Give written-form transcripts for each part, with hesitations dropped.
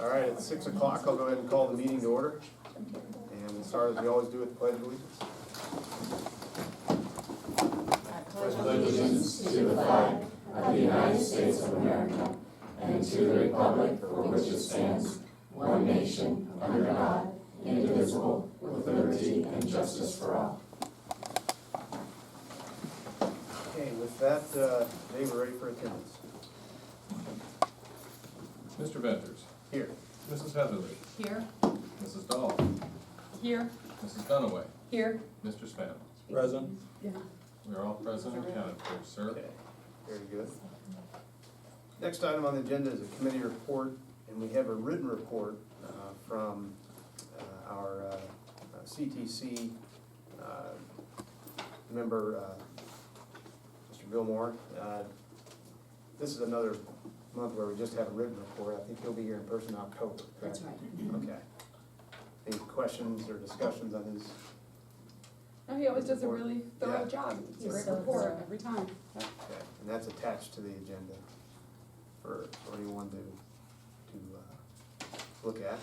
All right, at 6 o'clock, I'll go ahead and call the meeting to order. And we'll start as we always do with the Pledge of Allegiance. Pledge allegiance to the flag of the United States of America and to the republic for which it stands, one nation, under God, indivisible, with liberty and justice for all. Okay, with that, Dave, we're ready for attendance. Mr. Venters. Here. Mrs. Heatherly. Here. Mrs. Dahl. Here. Mrs. Dunaway. Here. Mr. Span. Present. We are all present and accounted for, sir. Okay, very good. Next item on the agenda is a committee report, and we have a written report from our CTC member, Mr. Gilmore. This is another month where we just have a written report. I think he'll be here in person in October, correct? That's right. Okay. Any questions or discussions on his? No, he always does a really thorough Yeah. job. It's a He's great so report thorough. every time. Okay, and that's attached to the agenda for anyone to look at.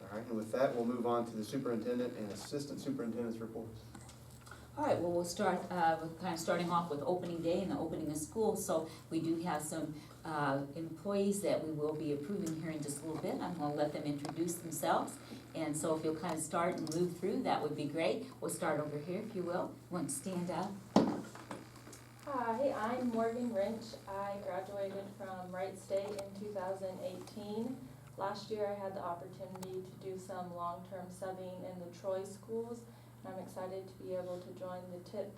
All right, and with that, we'll move on to the superintendent and assistant superintendent's reports. All right, well, we'll start with kind of starting off with opening day and the opening of school. So we do have some employees that we will be approving here in just a little bit. I'm going to let them introduce themselves. And so if you'll kind of start and move through, that would be great. We'll start over here, if you will. Want to stand up? Hi, I'm Morgan Wrench. I graduated from Wright State in 2018. Last year I had the opportunity to do some long-term subbing in the Troy schools. I'm excited to be able to join the Tipp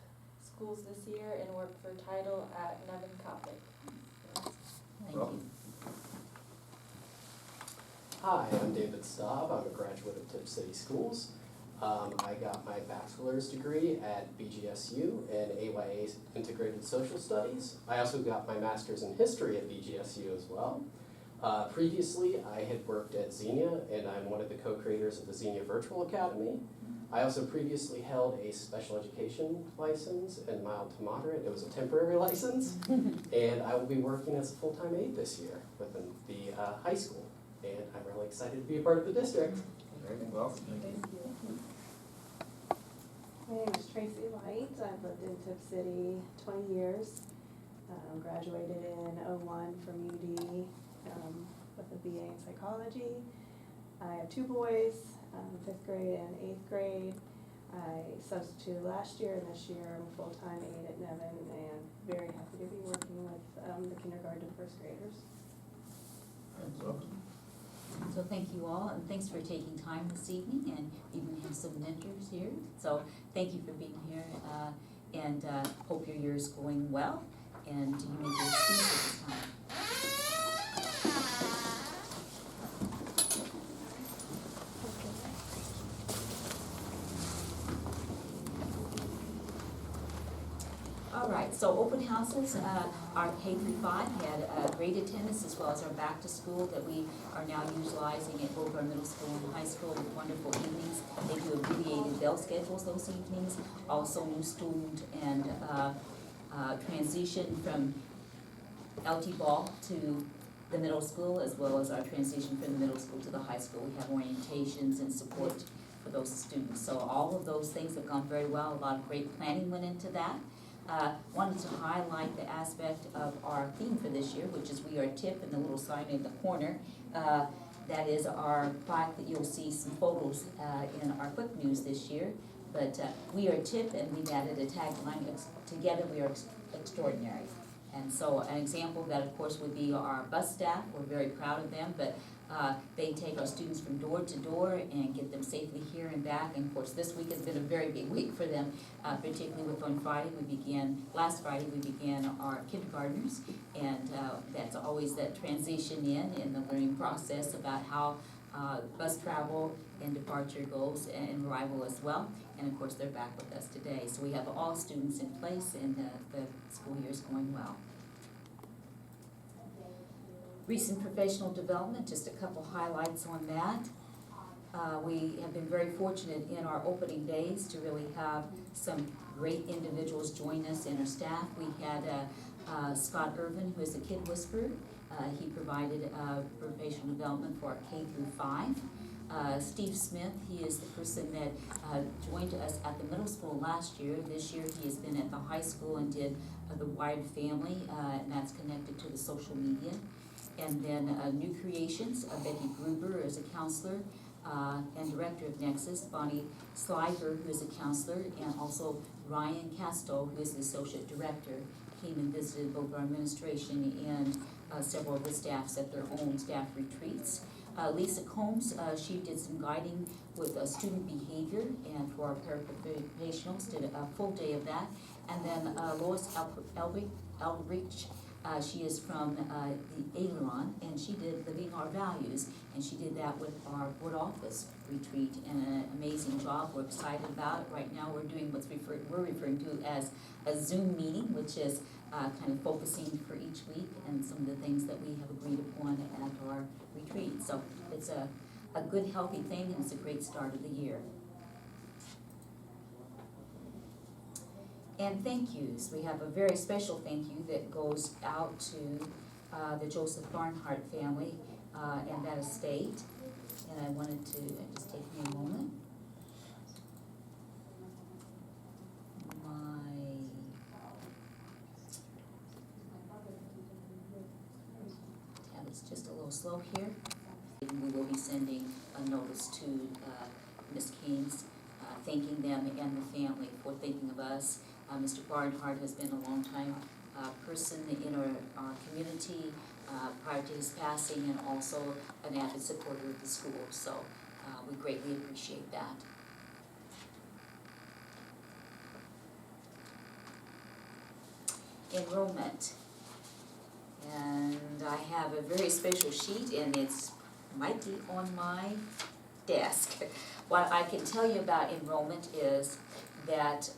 schools this year and work for title at Nevin Coppic. Thank Welcome. you. Hi, I'm David Staub. I'm a graduate of Tipp City Schools. I got my bachelor's degree at BGSU in AYA Integrated Social Studies. I also got my master's in history at BGSU as well. Previously, I had worked at Xenia, and I'm one of the co-creators of the Xenia Virtual Academy. I also previously held a special education license in mild to moderate. It was a temporary license. And I will be working as a full-time aide this year within the high school. And I'm really excited to be a part of the district. Very well. Thank you. My name is Tracy White. I've lived in Tipp City 20 years. Graduated in '01 from UD with a BA in psychology. I have two boys, 5th grade and 8th grade. I substituted last year, and this year I'm a full-time aide at Nevin, and very happy to be working with the kindergarten and first graders. Welcome. So thank you all, and thanks for taking time this evening, and even have some mentors here. So thank you for being here, and hope your year is going well. And you may be excused at this time. All right, so open houses, our K-5 had great attendance, as well as our back to school that we are now utilizing at both our middle school and high school with wonderful evenings. They do abbreviated bell schedules those evenings, also new student and transition from LT ball to the middle school, as well as our transition from the middle school to the high school. We have orientations and support for those students. So all of those things have gone very well. A lot of great planning went into that. Wanted to highlight the aspect of our theme for this year, which is We Are Tipp, in the little sign in the corner. That is our plaque that you'll see some photos in our quick news this year. But We Are Tipp, and we've added a tagline, together we are extraordinary. And so an example of that, of course, would be our bus staff. We're very proud of them, but they take our students from door to door and get them safely here and back. And of course, this week has been a very big week for them, particularly with last Friday we began our kindergartners. And that's always that transition in the learning process about how bus travel and departure goes, and arrival as well. And of course, they're back with us today. So we have all students in place, and the school year is going well. Recent professional development, just a couple highlights on that. We have been very fortunate in our opening days to really have some great individuals join us in our staff. We had Scott Irvin, who is a kid whisperer. He provided professional development for our K through 5. Steve Smith, he is the person that joined us at the middle school last year. This year he has been at the high school and did the Wired Family, and that's connected to the social media. And then New Creations, Becky Gruber is a counselor and director of Nexus. Bonnie Sliger, who is a counselor, and also Ryan Casto, who is the associate director, came and visited both our administration and several of the staffs at their own staff retreats. Lisa Combs, she did some guiding with student behavior, and for our paraprofessionals did a full day of that. And then Lois Elrich, she is from the Aileron, and she did Living Our Values, and she did that with our board office retreat, and an amazing job. We're excited about it. Right now we're doing what we're referring to as a Zoom meeting, which is kind of focusing for each week and some of the things that we have agreed upon at our retreat. So it's a good, healthy thing, and it's a great start of the year. And thank yous. We have a very special thank you that goes out to the Joseph Barnhart family and that estate. And I wanted to just take me a moment. My tab is just a little slow here. We will be sending a notice to Ms. Keynes, thanking them and the family for thinking of us. Mr. Barnhart has been a long-time person in our community prior to his passing, and also an avid supporter of the school, so we greatly appreciate that. Enrollment. And I have a very special sheet, and it's might be on my desk. What I can tell you about enrollment is that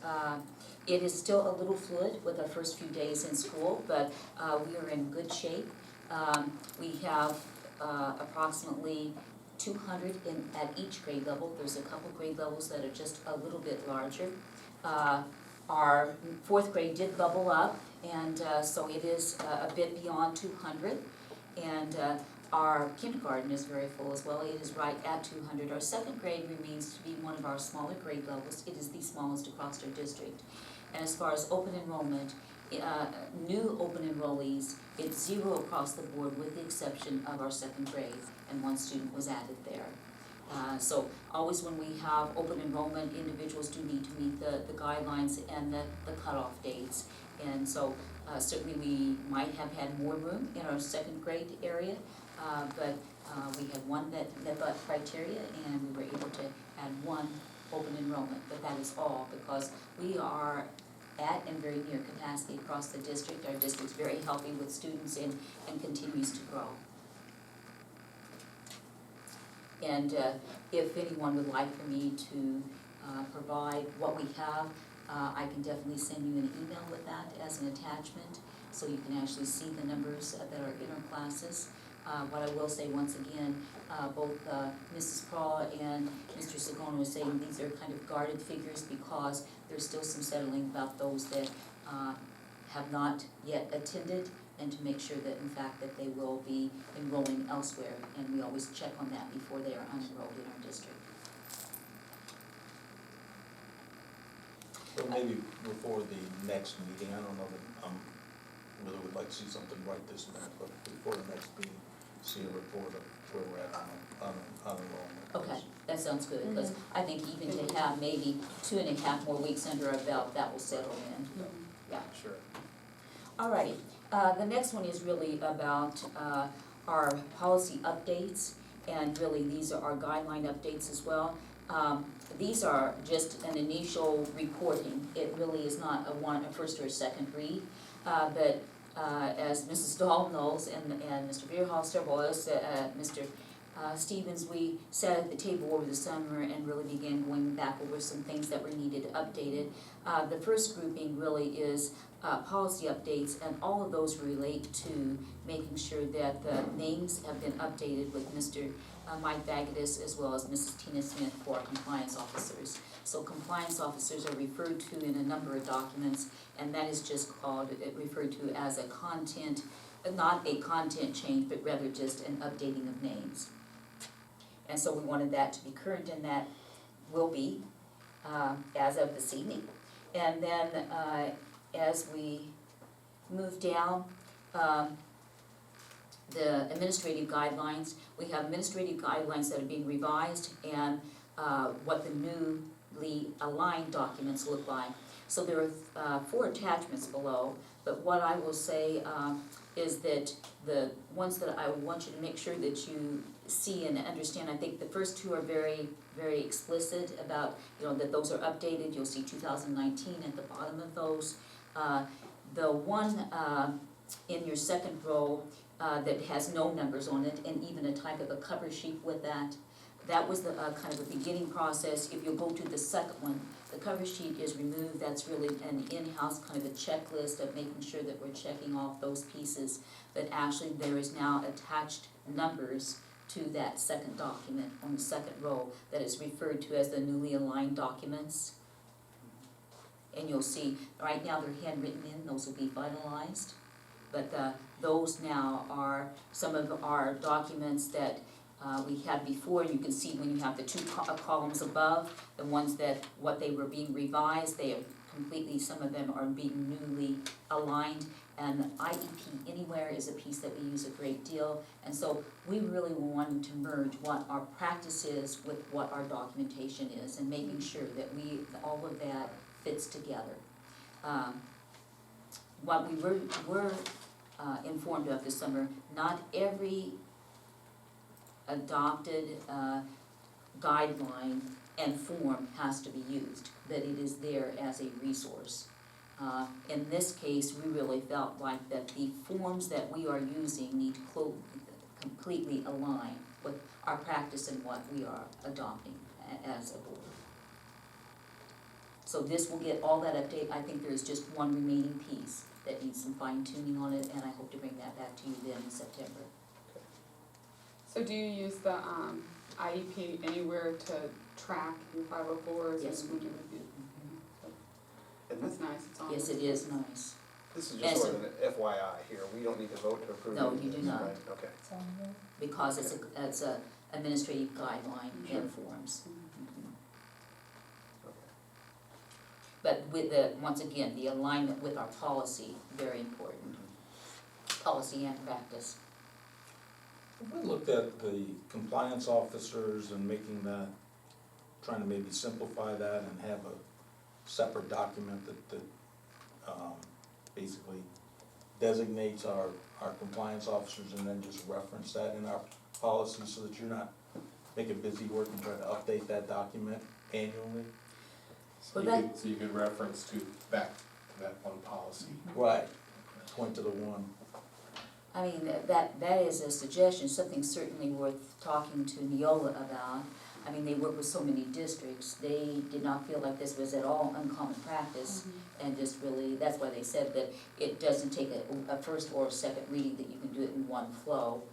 it is still a little fluid with our first few days in school, but we are in good shape. We have approximately 200 at each grade level. There's a couple grade levels that are just a little bit larger. Our fourth grade did bubble up, and so it is a bit beyond 200. And our kindergarten is very full as well. It is right at 200. Our second grade remains to be one of our smaller grade levels. It is the smallest across our district. And as far as open enrollment, new open enrollees, it's 0 across the board with the exception of our second grade, and 1 student was added there. So always when we have open enrollment, individuals do need to meet the guidelines and the cutoff dates. And so certainly we might have had more room in our second grade area, but we had 1 that met criteria, and we were able to add 1 open enrollment, but that is all because we are at and very near capacity across the district. Our district's very healthy with students and continues to grow. And if anyone would like for me to provide what we have, I can definitely send you an email with that as an attachment, so you can actually see the numbers that are in our classes. What I will say once again, both Mrs. Praw and Mr. Sagona were saying these are kind of guarded figures because there's still some settling about those that have not yet attended, and to make sure that in fact that they will be enrolling elsewhere, and we always check on that before they are unenrolled in our district. So maybe before the next meeting, I don't know that really would like to see something right this minute, but before the next meeting, see a report of where we're at on enrollment. Okay, that sounds good, because I think even to have maybe 2.5 more weeks under our belt, that will settle in. Yeah. Sure. Alrighty, the next one is really about our policy updates, and really these are our guideline updates as well. These are just an initial reporting. It really is not a first or a second read, but as Mrs. Dahl knows, and Mr. Bierhoff was, Mr. Stevens, we sat at the table over the summer and really began going back over some things that were needed updated. The first grouping really is policy updates, and all of those relate to making sure that the names have been updated with Mr. Mike Vagatus as well as Mrs. Tina Smith for our compliance officers. So compliance officers are referred to in a number of documents, and that is just called, referred to as a content, not a content change, but rather just an updating of names. And so we wanted that to be current, and that will be as of this evening. And then as we move down, the administrative guidelines, we have administrative guidelines that are being revised and what the newly aligned documents look like. So there are 4 attachments below, but what I will say is that the ones that I want you to make sure that you see and understand, I think the first 2 are very, very explicit about, that those are updated. You'll see 2019 at the bottom of those. The one in your second row that has no numbers on it, and even a type of a cover sheet with that, that was the kind of a beginning process. If you'll go to the second one, the cover sheet is removed. That's really an in-house kind of a checklist of making sure that we're checking off those pieces. But actually there is now attached numbers to that second document on the second row that is referred to as the newly aligned documents. And you'll see, right now they're handwritten in, those will be finalized. But those now are some of our documents that we had before. You can see when you have the 2 columns above, the ones that, what they were being revised, they are completely, some of them are being newly aligned. And IEP Anywhere is a piece that we use a great deal. And so we really wanted to merge what our practice is with what our documentation is, and making sure that all of that fits together. What we were informed of this summer, not every adopted guideline and form has to be used, that it is there as a resource. In this case, we really felt like that the forms that we are using need to completely align with our practice and what we are adopting as a board. So this will get all that update. I think there's just one remaining piece that needs some fine tuning on it, and I hope to bring that back to you then in September. So do you use the IEP Anywhere to track your 504s? Yes, we do. And That's nice, it's on. Yes, it is nice. this is Yes, just sort of an FYI here. We don't need to vote to approve No, any of you do this, not. right? Okay. Because it's a administrative guideline and forms. Okay. But with the, once again, the alignment with our policy, very important. Policy and practice. Have we looked at the compliance officers and making that, trying to maybe simplify that and have a separate document that basically designates our compliance officers, and then just reference that in our policy so that you're not making busy work and trying to update that document annually? So Well, you could reference back to that one policy. Right, point to the one. I mean, that is a suggestion, something certainly worth talking to Neola about. I mean, they work with so many districts, they did not feel like this was at all uncommon practice, and just really, that's why they said that it doesn't take a first or a second reading, that you can do it in one flow.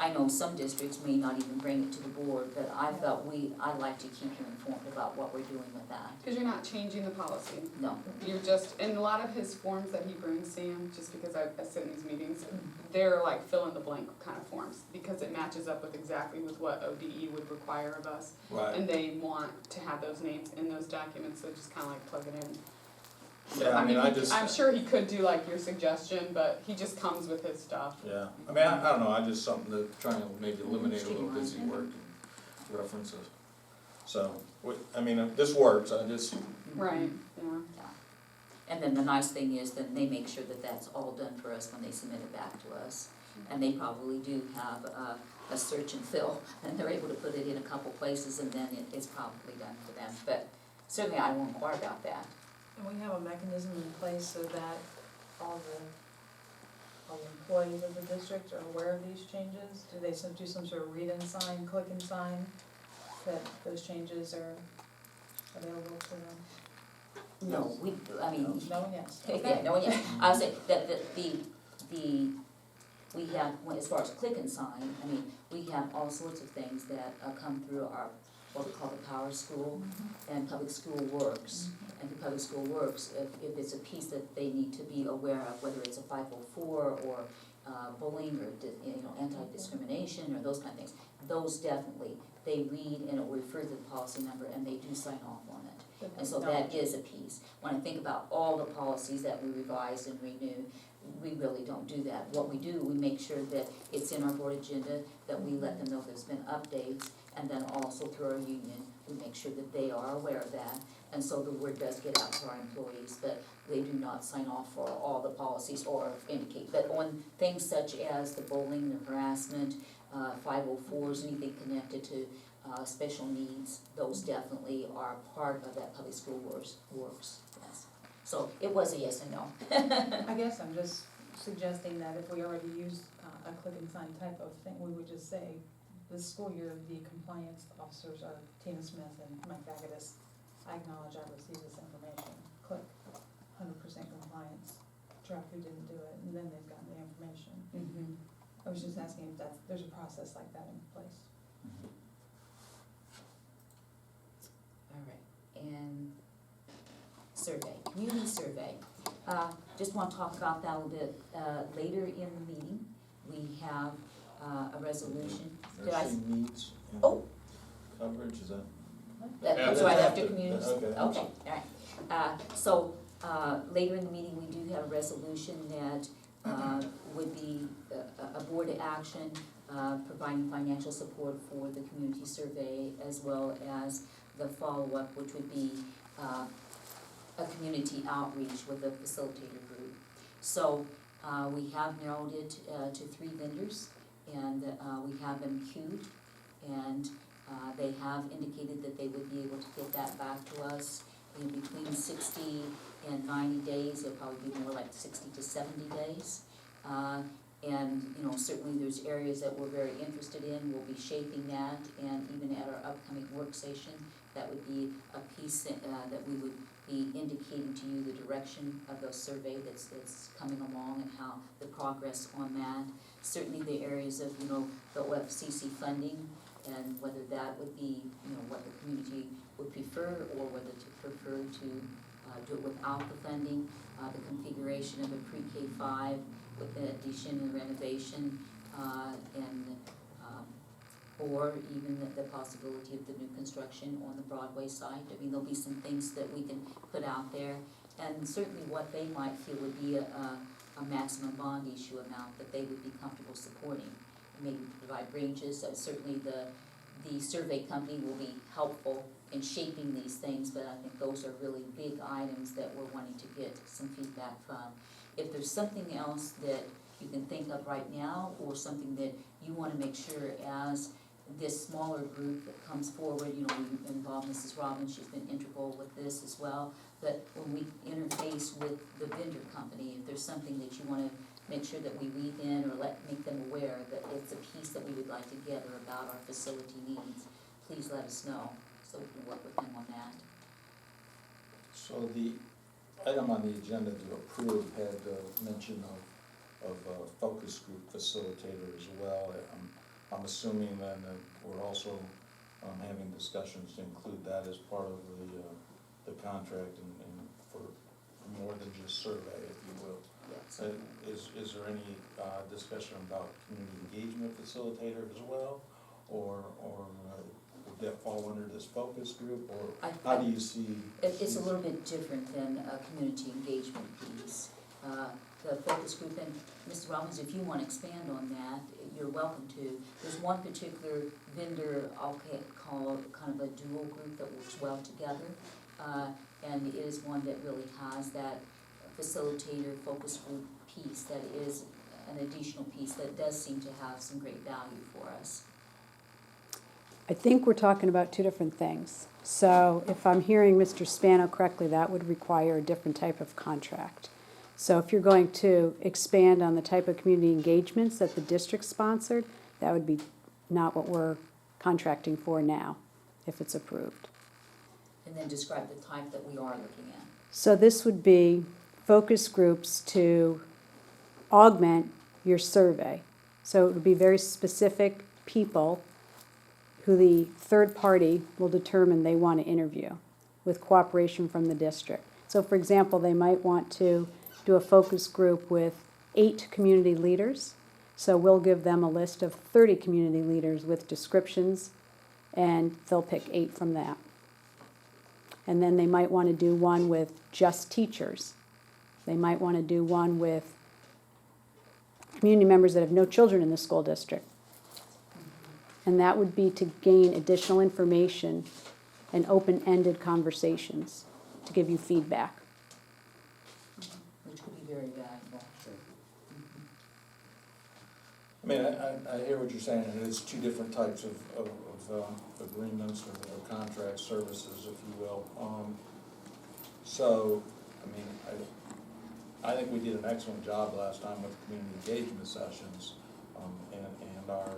I know some districts may not even bring it to the board, but I felt I'd like to keep you informed about what we're doing with that. Because you're not changing the policy. No. You're just, and a lot of his forms that he brings, Sam, just because I sit in these meetings, they're like fill in the blank kind of forms, because it matches up with exactly with what ODE would require of us. Right. And they want to have those names in those documents, so just kind of like plug it in. Yeah, I mean, I'm sure he could do like your suggestion, but he just comes with his stuff. Yeah, I mean, I don't know, I just something to try and maybe eliminate a little busy work and references. So, I mean, this works, I just, Right, yeah. Yeah. And then the nice thing is that they make sure that that's all done for us when they submit it back to us. And they probably do have a search and fill, and they're able to put it in a couple places, and then it's probably done for them. But certainly I will inquire about that. And we have a mechanism in place so that all the employees of the district are aware of these changes? Do they do some sort of read and sign, click and sign, that those changes are available to them? No, I mean. No and yes. Yeah, no, yeah. I would say that the we have, well, as far as click and sign, I mean, we have all sorts of things that come through our, what we call the Power School and Public School Works. And the Public School Works, if it's a piece that they need to be aware of, whether it's a 504 or bullying or anti-discrimination or those kind of things, those definitely, they read and it will refer to the policy number and they do sign off on it. And so that is a piece. When I think about all the policies that we revise and renew, we really don't do that. What we do, we make sure that it's in our board agenda, that we let them know there's been updates, and then also through our union, we make sure that they are aware of that. And so the word does get out to our employees, but they do not sign off for all the policies or indicate. But on things such as the bullying, the harassment, 504s, anything connected to special needs, those definitely are part of that public school works, yes. So it was a yes and no. I guess I'm just suggesting that if we already use a click and sign type of thing, we would just say, this school year, the compliance officers are Tina Smith and Mike Agatis. I acknowledge I received this information. Click, 100% compliance. Track who didn't do it, and then they've gotten the information. I was just asking if there's a process like that in place. All right, and survey, community survey. Just want to talk about that a little bit later in the meeting. We have a resolution. Did I? Nursing needs and Oh. coverage, is that? That Yeah, comes that's right after after. community. Okay. Okay, all right. So later in the meeting, we do have a resolution that would be a board action providing financial support for the community survey, as well as the follow-up, which would be a community outreach with a facilitator group. So we have narrowed it to 3 vendors, and we have them queued, and they have indicated that they would be able to get that back to us in between 60 and 90 days. It'll probably be more like 60 to 70 days. And certainly there's areas that we're very interested in. We'll be shaping that, and even at our upcoming work session, that would be a piece that we would be indicating to you the direction of the survey that's coming along and how the progress on that. Certainly the areas of the OFCC funding, and whether that would be what the community would prefer, or whether to prefer to do it without the funding, the configuration of a pre-K-5 with the addition and renovation, or even the possibility of the new construction on the Broadway site. I mean, there'll be some things that we can put out there, and certainly what they might feel would be a maximum bond issue amount that they would be comfortable supporting. Maybe provide ranges. Certainly the survey company will be helpful in shaping these things, but I think those are really big items that we're wanting to get some feedback from. If there's something else that you can think of right now, or something that you want to make sure as this smaller group that comes forward, we involve Mrs. Robbins, she's been integral with this as well, but when we interface with the vendor company, if there's something that you want to make sure that we weave in or make them aware that it's a piece that we would like to gather about our facility needs, please let us know so we can work with them on that. So the item on the agenda to approve had mention of a focus group facilitator as well. I'm assuming then that we're also having discussions to include that as part of the contract and for more than just survey, if you will. Yes. Is there any discussion about community engagement facilitator as well, or would that fall under this focus group, or how do you see? It's a little bit different than a community engagement piece. The focus group, and Mr. Robbins, if you want to expand on that, you're welcome to. There's one particular vendor I'll call kind of a dual group that works well together, and it is one that really has that facilitator focus group piece that is an additional piece that does seem to have some great value for us. I think we're talking about 2 different things. So if I'm hearing Mr. Spano correctly, that would require a different type of contract. So if you're going to expand on the type of community engagements that the district sponsored, that would be not what we're contracting for now, if it's approved. And then describe the type that we are looking at. So this would be focus groups to augment your survey. So it would be very specific people who the third party will determine they want to interview with cooperation from the district. So for example, they might want to do a focus group with 8 community leaders. So we'll give them a list of 30 community leaders with descriptions, and they'll pick 8 from that. And then they might want to do one with just teachers. They might want to do one with community members that have no children in the school district. And that would be to gain additional information and open-ended conversations to give you feedback. Which could be very valuable. I mean, I hear what you're saying, and it's 2 different types of agreements or contract services, if you will. So, I mean, I think we did an excellent job last time with community engagement sessions, and our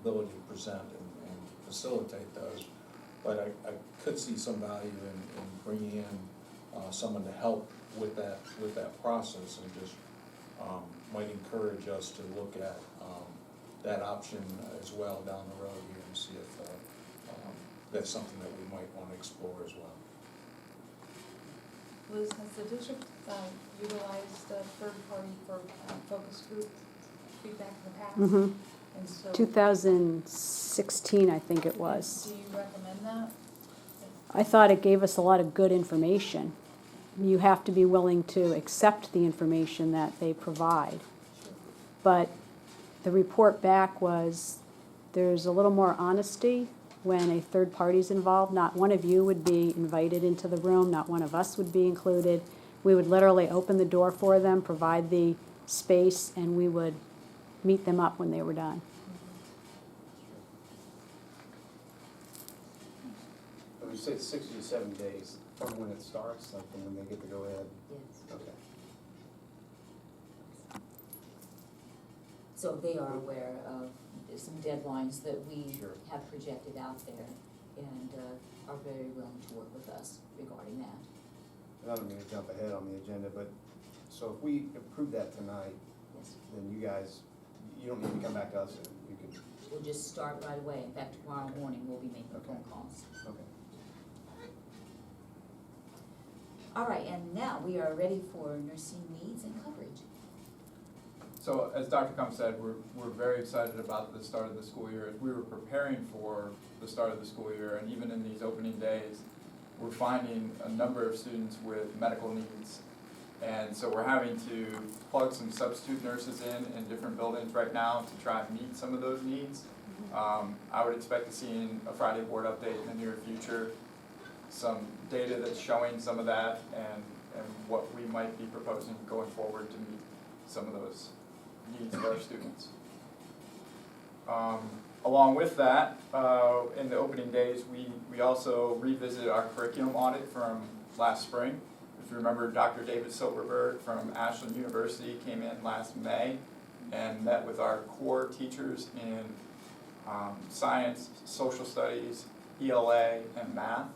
ability to present and facilitate those. But I could see some value in bringing in someone to help with that process, and just might encourage us to look at that option as well down the road here, and see if that's something that we might want to explore as well. Liz, has the district utilized a third party for focus group feedback in the past? Mm-hmm. And so, 2016, I think it was. do you recommend that? I thought it gave us a lot of good information. You have to be willing to accept the information that they provide. But the report back was there's a little more honesty when a third party's involved. Not one of you would be invited into the room, not one of us would be included. We would literally open the door for them, provide the space, and we would meet them up when they were done. When you say 60 to 70 days, from when it starts, like from when they get to go ahead? Yes. Okay. So they are aware of some deadlines that we Sure. have projected out there, and are very willing to work with us regarding that. And I don't mean to jump ahead on the agenda, but, so if we approve that tonight, Yes. then you guys, you don't need to come back to us, and you can, We'll just start right away. In fact, tomorrow morning, we'll be making phone calls. okay. All right, and now we are ready for nursing needs and coverage. So as Dr. Kump said, we're very excited about the start of the school year. As we were preparing for the start of the school year, and even in these opening days, we're finding a number of students with medical needs. And so we're having to plug some substitute nurses in different buildings right now to try and meet some of those needs. I would expect to see in a Friday board update in the near future some data that's showing some of that, and what we might be proposing going forward to meet some of those needs of our students. Along with that, in the opening days, we also revisited our curriculum audit from last spring. If you remember, Dr. David Silverberg from Ashland University came in last May and met with our core teachers in science, social studies, ELA, and math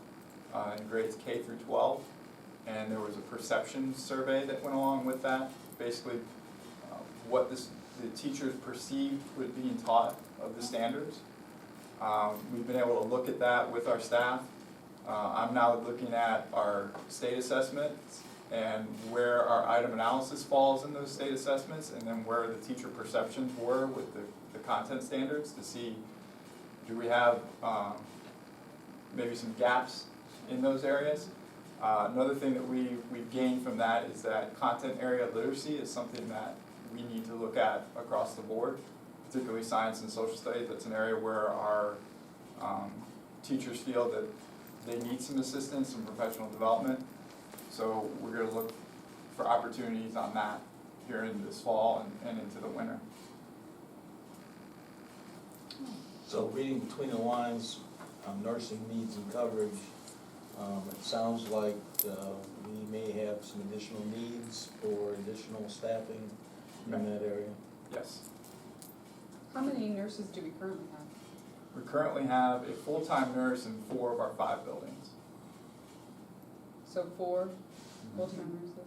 in grades K through 12. And there was a perception survey that went along with that, basically what the teachers perceived was being taught of the standards. We've been able to look at that with our staff. I'm now looking at our state assessments and where our item analysis falls in those state assessments, and then where the teacher perceptions were with the content standards, to see, do we have maybe some gaps in those areas. Another thing that we've gained from that is that content area literacy is something that we need to look at across the board, particularly science and social studies. That's an area where our teachers feel that they need some assistance and professional development. So we're going to look for opportunities on that here in this fall and into the winter. So reading between the lines, nursing needs and coverage, it sounds like we may have some additional needs for additional staffing in that area. Yes. How many nurses do we currently have? We currently have a full-time nurse in 4 of our 5 buildings. So 4 full-time nurses?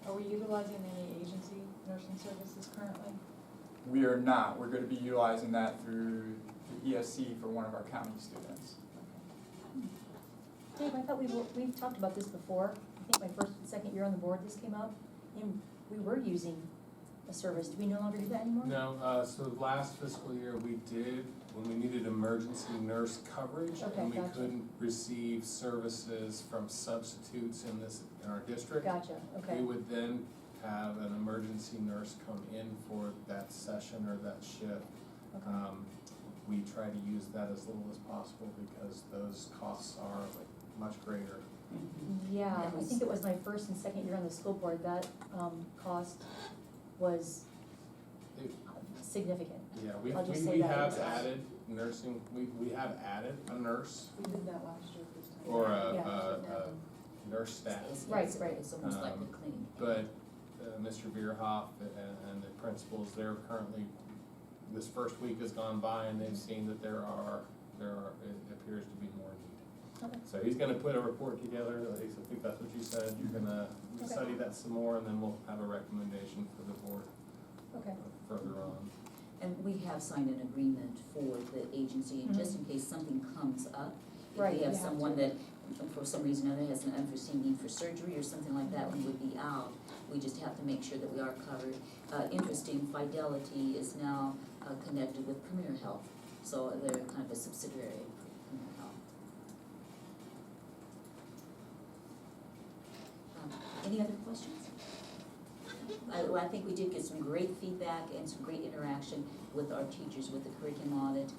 Are we utilizing any agency nursing services currently? We are not, we're gonna be utilizing that through the ESC for one of our county students. Dave, I thought we've talked about this before. I think my first and second year on the board, this came up, and we were using a service. Do we no longer do that anymore? No, so last fiscal year we did, when we needed emergency nurse coverage Okay, and we gotcha. couldn't receive services from substitutes in our district. Gotcha, okay. We would then have an emergency nurse come in for that session or that shift. Okay. We try to use that as little as possible because those costs are like much greater. Yeah, That I was- think it was my first and second year on the school board, that, cost was It- significant. Yeah, I'll just we say that. have added nursing, we have added a nurse We did that last year this time. or Yeah. a nurse staff. Right, It's right. almost like the clinic. But Mr. Bierhoff and the principals, they're currently, this first week has gone by and they've seen that there are, it appears to be more need. Okay. So he's gonna put a report together, I think that's what you said, you're gonna Okay. study that some more and then we'll have a recommendation for the board Okay. further on. And we have signed an agreement for the agency, and just in case something comes up. If Right, we you have have someone to. that, for some reason or other, has an unforeseen need for surgery or something like that, we would be out. We just have to make sure that we are covered. Interesting, Fidelity is now connected with Premier Health, so they're kind of a subsidiary of Premier Health. Any other questions? I think we did get some great feedback and some great interaction with our teachers with the curriculum audit.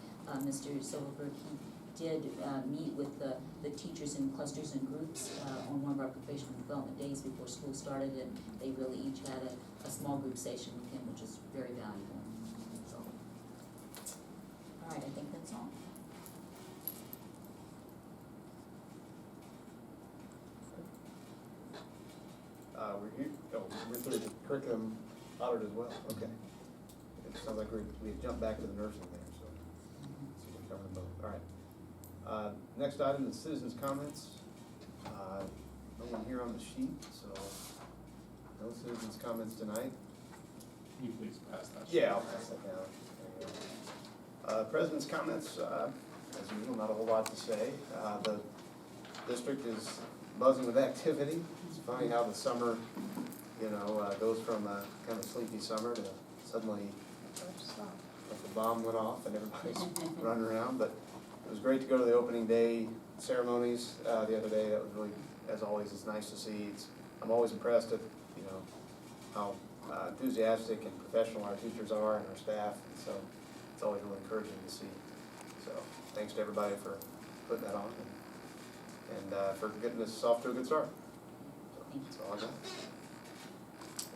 Mr. Silverberg, he did meet with the teachers in clusters and groups on one of our professional development days before school started, and they really each had a small group session with him, which is very valuable. So, all right, I think that's all. We're here, we're through the curriculum audit as well, okay. It sounds like we jumped back to the nursing there, so we're covering both, all right. Next item is citizens' comments. No one here on the sheet, so no citizens' comments tonight. Can you please pass that? Yeah, I'll pass that down. There you go. President's comments, as usual, not a whole lot to say. The district is buzzing with activity. It's funny how the summer, goes from a kind of sleepy summer to suddenly like the bomb went off and everybody's running around. But it was great to go to the opening day ceremonies the other day. That was really, as always, it's nice to see. I'm always impressed at, how enthusiastic and professional our teachers are and our staff, and so it's always really encouraging to see. So thanks to everybody for putting that on and for getting us off to a good start. So that's all I got.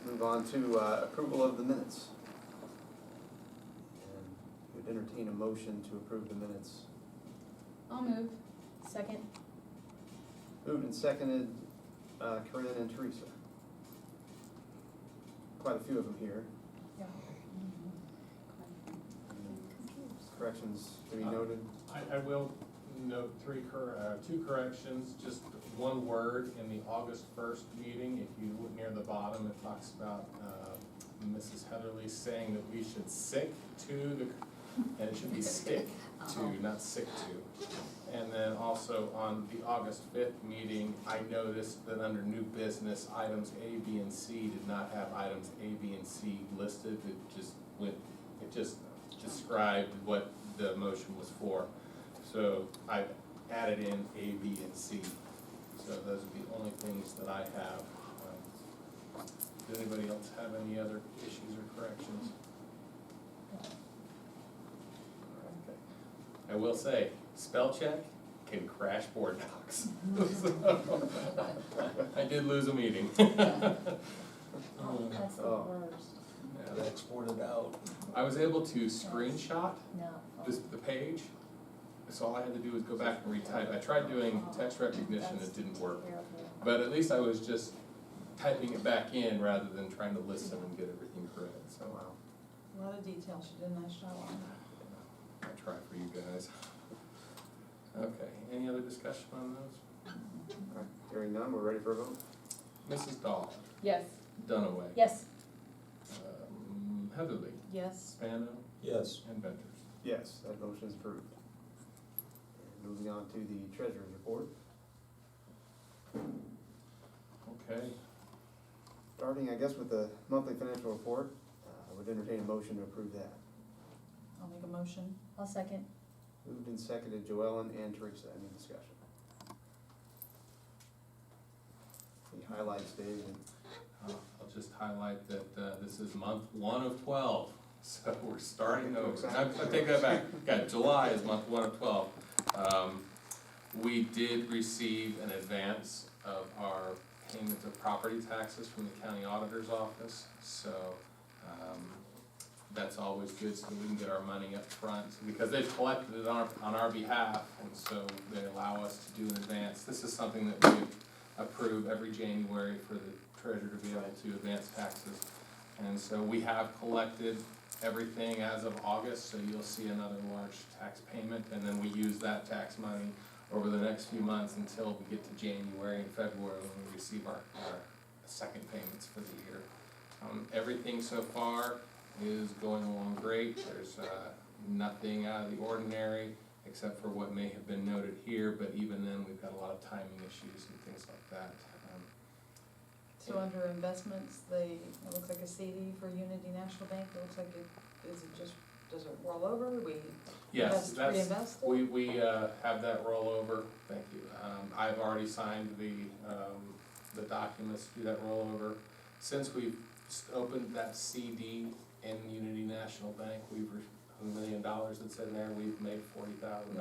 Move on to approval of the minutes. And we'd entertain a motion to approve the minutes. I'll move. Second? Moved and seconded, Corinne and Teresa. Quite a few of them here. Yeah. Corrections to be noted. I will note two corrections, just one word in the August 1st meeting. If you look near the bottom, it talks about Mrs. Heatherly saying that we should stick to and it should be stick to, not sick to. And then also on the August 5th meeting, I noticed that under new business, items A, B, and C did not have items A, B, and C listed. It just described what the motion was for. So I added in A, B, and C. So those are the only things that I have. Does anybody else have any other issues or corrections? Okay. I will say, spell check can crash board docs. So, I did lose a meeting. Oh, that's the Oh. worst. Yeah, Exported out. I was able to screenshot No. the page, so all I had to do was go back and retype. I tried doing text recognition, it didn't work. But at least I was just typing it back in rather than trying to listen and get everything correct, so A lot of details, she did a nice job on that. I try for you guys. Okay, any other discussion on those? All right, hearing none, we're ready for a vote. Mrs. Dahl, Yes. Dunaway. Yes. Heatherly. Yes. Spano. Yes. And Ventures. Yes, that motion is approved. And moving on to the treasurer's report. Okay. Starting, I guess, with the monthly financial report, I would entertain a motion to approve that. I'll make a motion. I'll second. Moved and seconded, Joellen and Teresa, any discussion? Any highlights, Dave? I'll just highlight that this is month 1 of 12, so we're starting over. I take that back. Okay, July is month 1 of 12. We did receive an advance of our payment of property taxes from the county auditor's office, so that's always good, so we can get our money up front, because they've collected it on our behalf, and so they allow us to do an advance. This is something that we approve every January for the treasurer to be able to advance taxes. And so we have collected everything as of August, so you'll see another large tax payment, and then we use that tax money over the next few months until we get to January and February when we receive our second payments for the year. Everything so far is going along great. There's nothing out of the ordinary except for what may have been noted here, but even then we've got a lot of timing issues and things like that. So under investments, it looks like a CD for Unity National Bank. It looks like does it roll over? Yes, Reinvest it? we have that rollover, thank you. I've already signed the documents to do that rollover. Since we've opened that CD in Unity National Bank, we've $1 million that's in there, we've made $40,000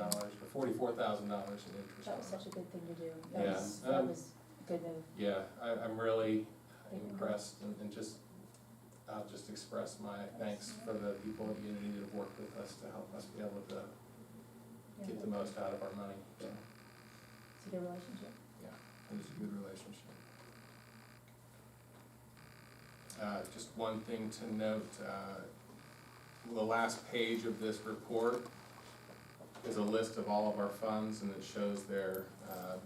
or $44,000 in interest. That was such a good thing to do. Yeah. That was a good move. Yeah, I'm really impressed and just, I'll just express my thanks for the people at Unity that have worked with us to help us be able to get the most out of our money, so, It's a good relationship. yeah, it was a good relationship. Just one thing to note, the last page of this report is a list of all of our funds, and it shows their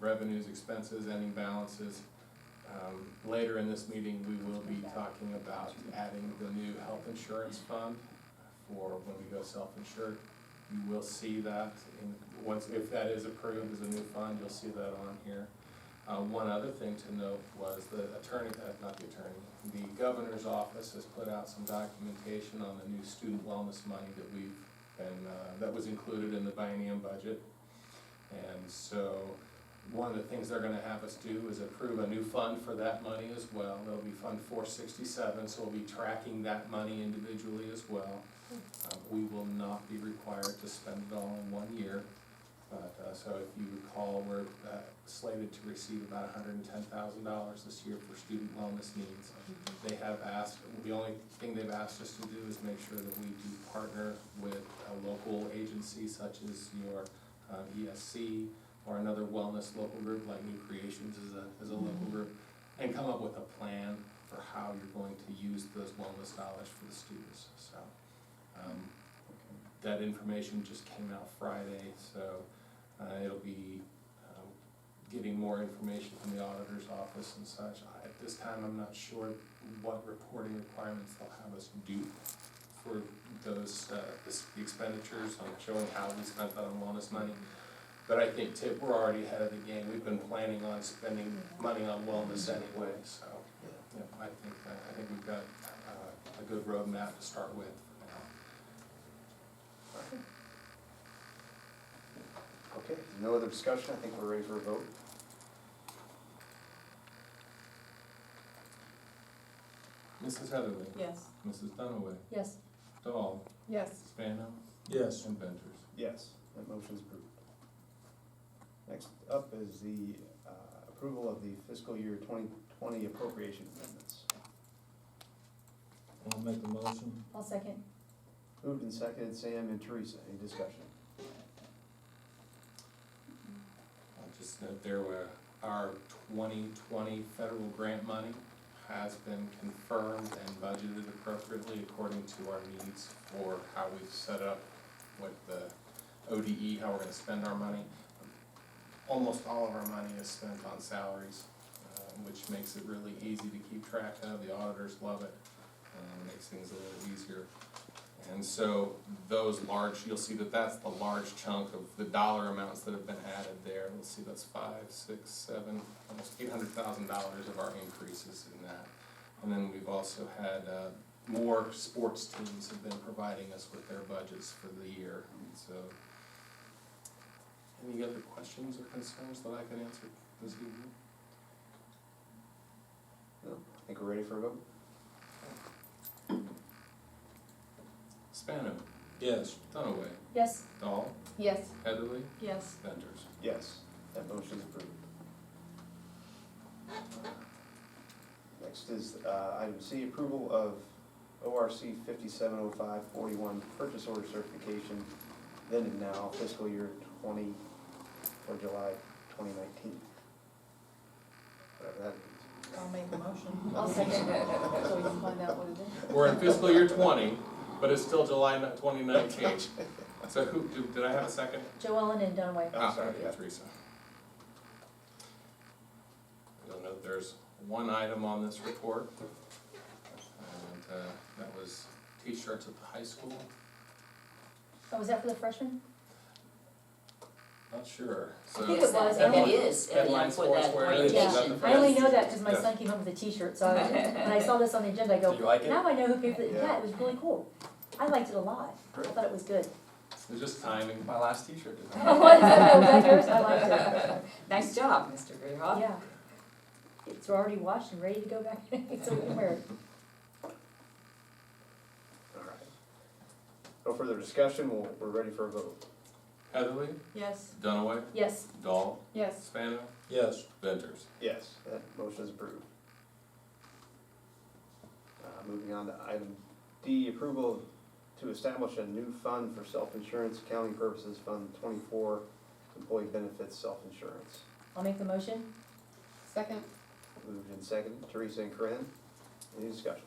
revenues, expenses, ending balances. Later in this meeting, we will be talking about adding the new health insurance fund for when we go self-insured. You will see that if that is approved as a new fund, you'll see that on here. One other thing to note was the governor's office has put out some documentation on the new student wellness money that was included in the biennium budget. And so one of the things they're gonna have us do is approve a new fund for that money as well. There'll be Fund 467, so we'll be tracking that money individually as well. We will not be required to spend it all in 1 year. But, so if you recall, we're slated to receive about $110,000 this year for student wellness needs. They have asked, the only thing they've asked us to do is make sure that we do partner with a local agency such as your ESC or another wellness local group like New Creations is a local group, and come up with a plan for how you're going to use those wellness dollars for the students. So that information just came out Friday, so it'll be getting more information from the auditor's office and such. At this time, I'm not sure what reporting requirements they'll have us do for those the expenditures on showing how we spent that on wellness money. But I think, Tipp, we're already ahead of the game. We've been planning on spending money on wellness anyway, so you know, I think we've got a good roadmap to start with. Okay, no other discussion, I think we're ready for a vote. Mrs. Heatherly. Yes. Mrs. Dunaway. Yes. Dahl. Yes. Spano. Yes. And Ventures. Yes, that motion's approved. Next up is the approval of the fiscal year 2020 appropriation amendments. I'll make the motion. I'll second. Moved and seconded, Sam and Teresa, any discussion? I'll just note there where our 2020 federal grant money has been confirmed and budgeted appropriately according to our needs for how we've set up with the ODE, how we're gonna spend our money. Almost all of our money is spent on salaries. which makes it really easy to keep track of. The auditors love it, makes things a little easier. And so those large, you'll see that that's the large chunk of the dollar amounts that have been added there. We'll see that's 5, 6, 7, almost $800,000 of our increases in that. And then we've also had more sports teams have been providing us with their budgets for the year. So, any other questions or concerns that I can answer this evening? No, I think we're ready for a vote. Spano, Yes. Dunaway, Yes. Dahl, Yes. Heatherly, Yes. Venters. Yes, that motion is approved. Next is item C, approval of ORC 570541 purchase order certification, then and now, fiscal year 20 or July 2019. Whatever that means. I'll make the motion. I'll second. So we can find out what it is. We're in fiscal year 20, but it's still July 2019. So did I have a second? Joe Ellen and Dunaway. Ah, sorry, okay, yeah. Teresa. You'll note there's one item on this report, and that was T-shirts at the high school. Oh, was that for the freshmen? Not sure. So I think it was. It is, Headline for that sportswear. orientation. Is that the I only phrase? know that because my Yes. son came home with a T-shirt, so when I saw this on the agenda, I go, Do you like it? now I know who paid for it. Yeah. Yeah, it was really cool. I liked it a lot. I thought it was good. It's just timing. My last T-shirt. Oh, was that yours? I liked it. Nice job, Mr. Grayhoff. Yeah. It's already washed and ready to go back, so we can wear it. All right. No further discussion, we're ready for a vote. Heatherly, Yes. Dunaway, Yes. Dahl, Yes. Spano, Yes. Venters. Yes, that motion is approved. Moving on to item D, approval to establish a new fund for self-insurance accounting purposes, Fund 24, employee benefits self-insurance. I'll make the motion. Second. Moved and seconded, Teresa and Corinne, any discussion?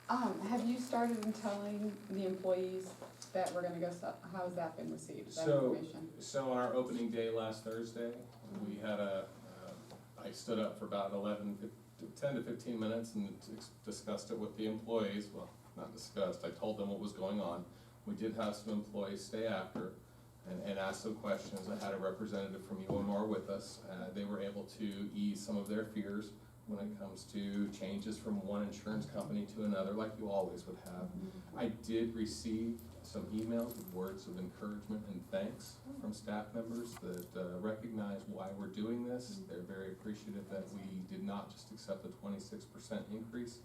Have you started in telling the employees that we're gonna go, how has that been received, that So- information? So on our opening day last Thursday, we had I stood up for about 10 to 15 minutes and discussed it with the employees. Well, not discussed, I told them what was going on. We did have some employees stay after and ask some questions. I had a representative from UMR with us. They were able to ease some of their fears when it comes to changes from one insurance company to another, like you always would have. I did receive some emails with words of encouragement and thanks from staff members that recognize why we're doing this. They're very appreciative that we did not just accept a 26% increase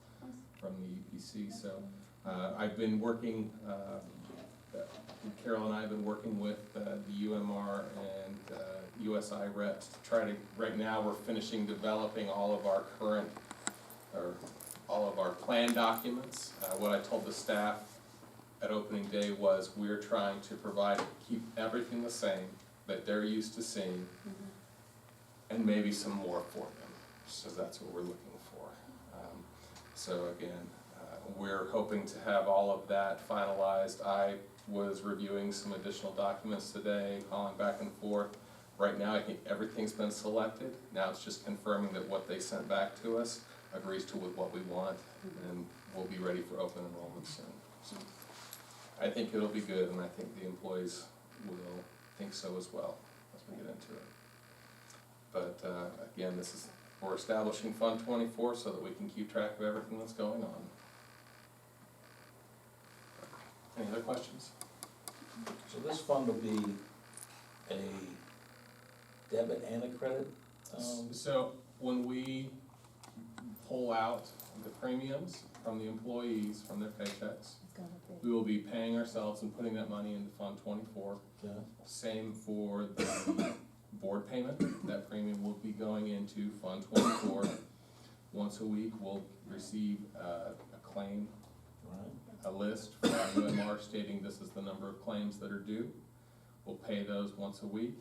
from the EPC. So I've been working, Carol and I have been working with the UMR and USI reps to try to, right now we're finishing developing all of our current, or all of our plan documents. What I told the staff at opening day was we're trying to keep everything the same that they're used to seeing, and maybe some more for them. So that's what we're looking for. So again, we're hoping to have all of that finalized. I was reviewing some additional documents today, calling back and forth. Right now, I think everything's been selected. Now it's just confirming that what they sent back to us agrees to with what we want, and we'll be ready for open enrollment soon. So I think it'll be good, and I think the employees will think so as well as we get into it. But again, we're establishing Fund 24 so that we can keep track of everything that's going on. Any other questions? So this fund will be a debit and a credit? So when we pull out the premiums from the employees, from their paychecks, we will be paying ourselves and putting that money into Fund 24. Yeah. Same for the board payment. That premium will be going into Fund 24. Once a week, we'll receive a claim, Right. a list from UMR stating this is the number of claims that are due. We'll pay those once a week.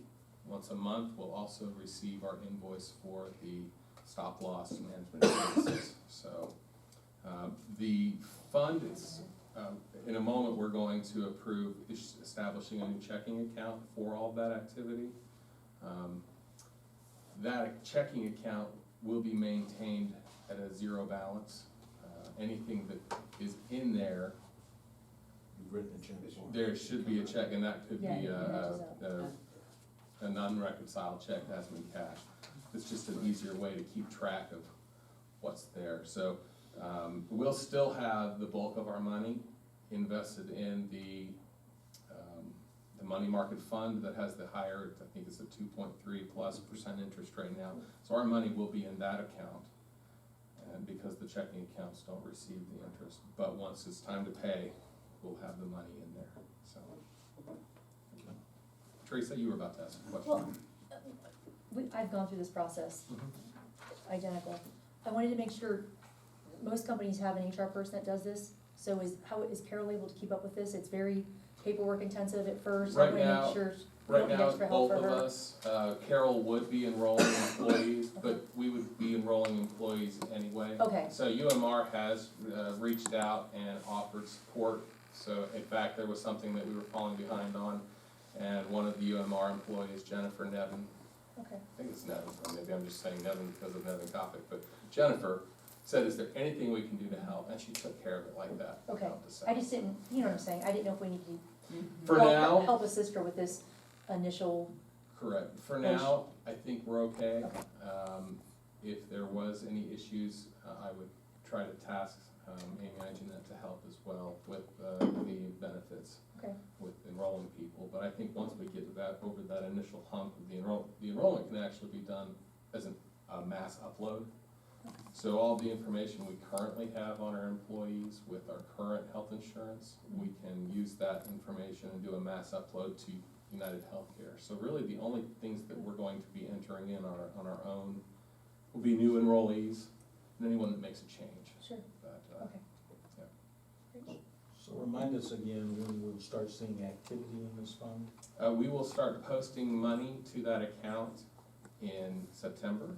Once a month, we'll also receive our invoice for the stop loss management services. So the fund is, in a moment, we're going to approve establishing a new checking account for all of that activity. That checking account will be maintained at a zero balance. Anything that is in there, You've written a check for it. there should be a check, and that could be Yeah, it matches up. a non-reconciled check that has been cashed. It's just an easier way to keep track of what's there. So, we'll still have the bulk of our money invested in the money market fund that has the higher, I think it's a 2.3+% interest rate now. So our money will be in that account, and because the checking accounts don't receive the interest. But once it's time to pay, we'll have the money in there, so. Teresa, you were about to ask a question. Well, I've gone through this process, Mhm. identical. I wanted to make sure, most companies have an HR person that does this, so is Carol able to keep up with this? It's very paperwork intensive at first. I Right wanna now- make sure we Right don't need now, extra help both for of her. us, Carol would be enrolling employees, but we would be enrolling employees anyway. Okay, So UMR has reached out and offered support. So in fact, there was something that we were falling behind on, and one of the UMR employees, Jennifer Nevin, okay. I think it's Nevin, or maybe I'm just saying Nevin because of Nevin Kopic, but Jennifer said, is there anything we can do to help? And she took care of it like that. Okay. helped us out. I just didn't, you know what I'm saying, I didn't know if we needed to For help- now, help assist her with this initial, correct. For now, I think we're okay. Okay. If there was any issues, I would try to task Amy and Jeanette to help as well with the benefits, okay, with enrolling people. But I think once we get to that, over that initial hump of the enrollment can actually be done as a mass upload. So all the information we currently have on our employees with our current health insurance, we can use that information and do a mass upload to United Healthcare. So really, the only things that we're going to be entering in on our own will be new enrollees and anyone that makes a change. sure, But, okay. Great. So remind us again when we'll start seeing activity in this fund? We will start posting money to that account in September.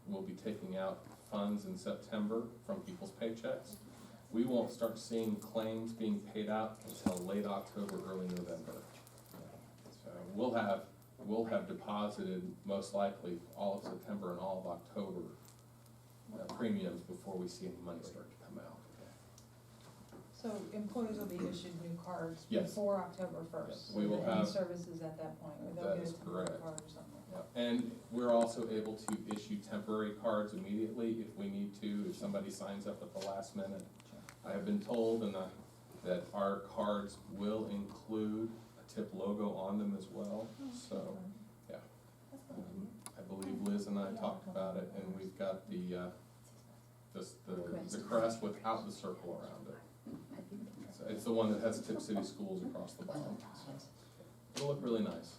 We'll be taking out funds in September from people's paychecks. We won't start seeing claims being paid out until late October, early November. So we'll have deposited most likely all of September and all of October premiums before we see any money start to come out. So employees will be issued new cards Yes. before October first? Yes, we will Any have- services at that point, or That they'll get is a temporary correct. card or something? And we're also able to issue temporary cards immediately if we need to, if somebody signs up at the last minute. I have been told that our cards will include a Tipp logo on them as well, so, yeah. I believe Liz and I talked about it, and we've got the crest without the circle around it. So it's the one that has Tipp City Schools across the bottom. It'll look really nice.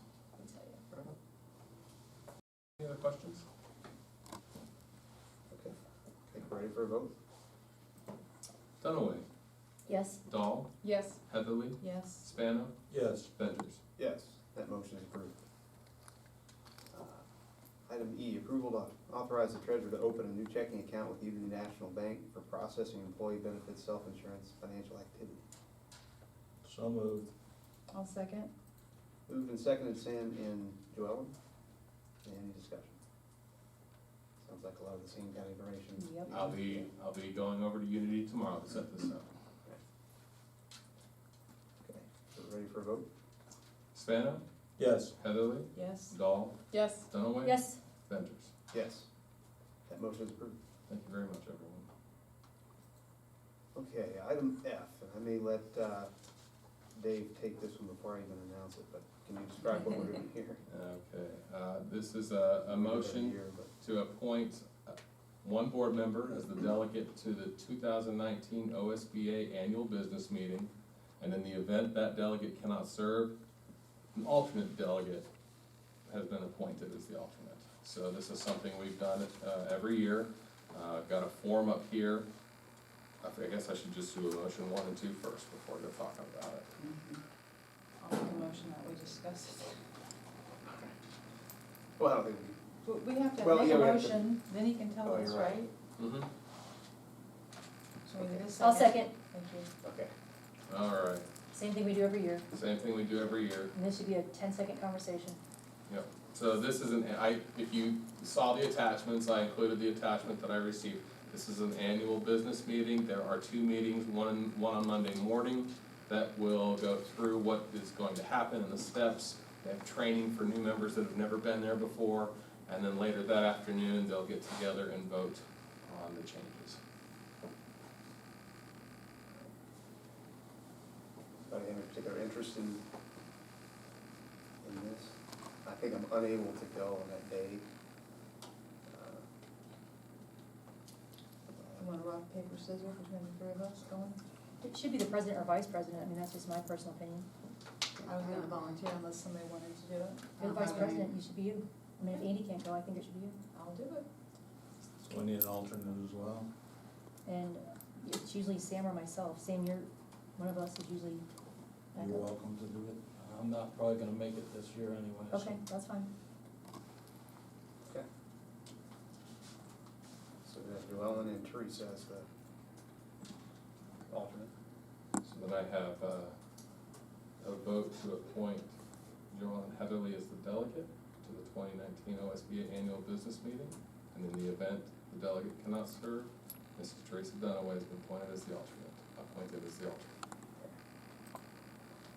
Any other questions? Okay, think we're ready for a vote? Dunaway, Yes, Dahl, Yes. Heatherly, Yes, Spano, Yes. Ventures. Yes, that motion is approved. Item E, approval to authorize the treasurer to open a new checking account with Union National Bank for processing employee benefits, self-insurance, financial activity. So moved. I'll second. Moved and seconded, Sam and Joellen. Any discussion? Sounds like a lot of the same kind of information. yep. I'll be going over to Unity tomorrow to set this up. Okay, so we're ready for a vote? Spano, Yes. Heatherly, Yes, Dahl, Yes. Dunaway. Yes, Ventures. Yes. That motion is approved. Thank you very much, everyone. Okay, item F, and I may let Dave take this one before I even announce it, but can you describe what we're doing here? Okay, this is a motion Here, but- to appoint one board member as the delegate to the 2019 OSBA Annual Business Meeting. And in the event that delegate cannot serve, an alternate delegate has been appointed as the alternate. So this is something we've done every year. I've got a form up here. I guess I should just do a motion 1 and 2 first before I go talk about it. I'll make a motion that we discuss it. Well, I don't think But we have to Well, make yeah, a we have to- motion, then he can tell Oh, us, you're right. right? Mm-hmm. So we need a second. I'll second. Thank you. okay. All right, Same thing we do every year, same thing we do every year. and this should be a 10-second conversation. Yep. So this is if you saw the attachments, I included the attachment that I received. This is an annual business meeting. There are 2 meetings, one on Monday morning that will go through what is going to happen and the steps. They have training for new members that have never been there before. And then later that afternoon, they'll get together and vote on the changes. Any particular interest in this? I think I'm unable to go on that day. You want to rock, paper, scissors between the 3 of us going? It should be the president or vice president, I mean, that's just my personal opinion. I was gonna volunteer unless somebody wanted to do it. You're the vice president, you should be you. I mean, if Andy can't go, I think it should be you. I'll do it. So we need an alternate as well. And it's usually Sam or myself. Sam, one of us is usually back You're up. welcome to do it. I'm not probably gonna make it this year anyway, so. Okay, that's fine. Okay. So we have Joellen and Teresa as the alternate. So then I have a vote to appoint Joellen Heatherly as the delegate to the 2019 OSBA annual business meeting. And in the event the delegate cannot serve, Mrs. Teresa Dunaway has been appointed as the alternate.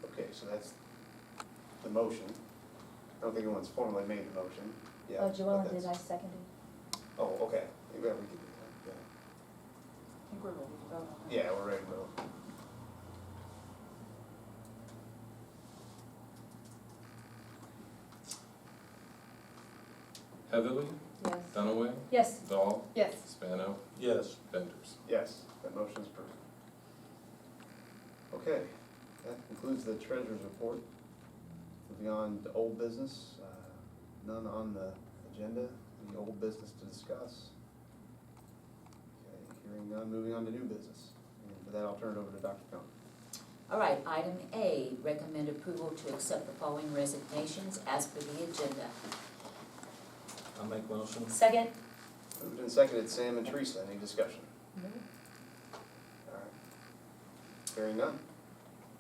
Okay, so that's the motion. I don't think anyone's formally made the motion. Yeah. but Joellen that's- did, I seconded. Oh, okay. Yeah, we can do that, I think we're ready to vote on that. yeah. Yeah, we're ready to go. Heatherly, Yes. Dunaway, Yes, Dahl, Yes. Spano, Yes. Ventures. Yes, that motion is approved. Okay, that concludes the treasurer's report. Moving on to old business, none on the agenda, any old business to discuss? Okay, hearing none, moving on to new business. And for that, I'll turn it over to Dr. Cohen. All right, item A, recommend approval to accept the following resignations as per the agenda. I'll make motion. second. Moved and seconded, Sam and Teresa, any discussion? All right. Hearing none?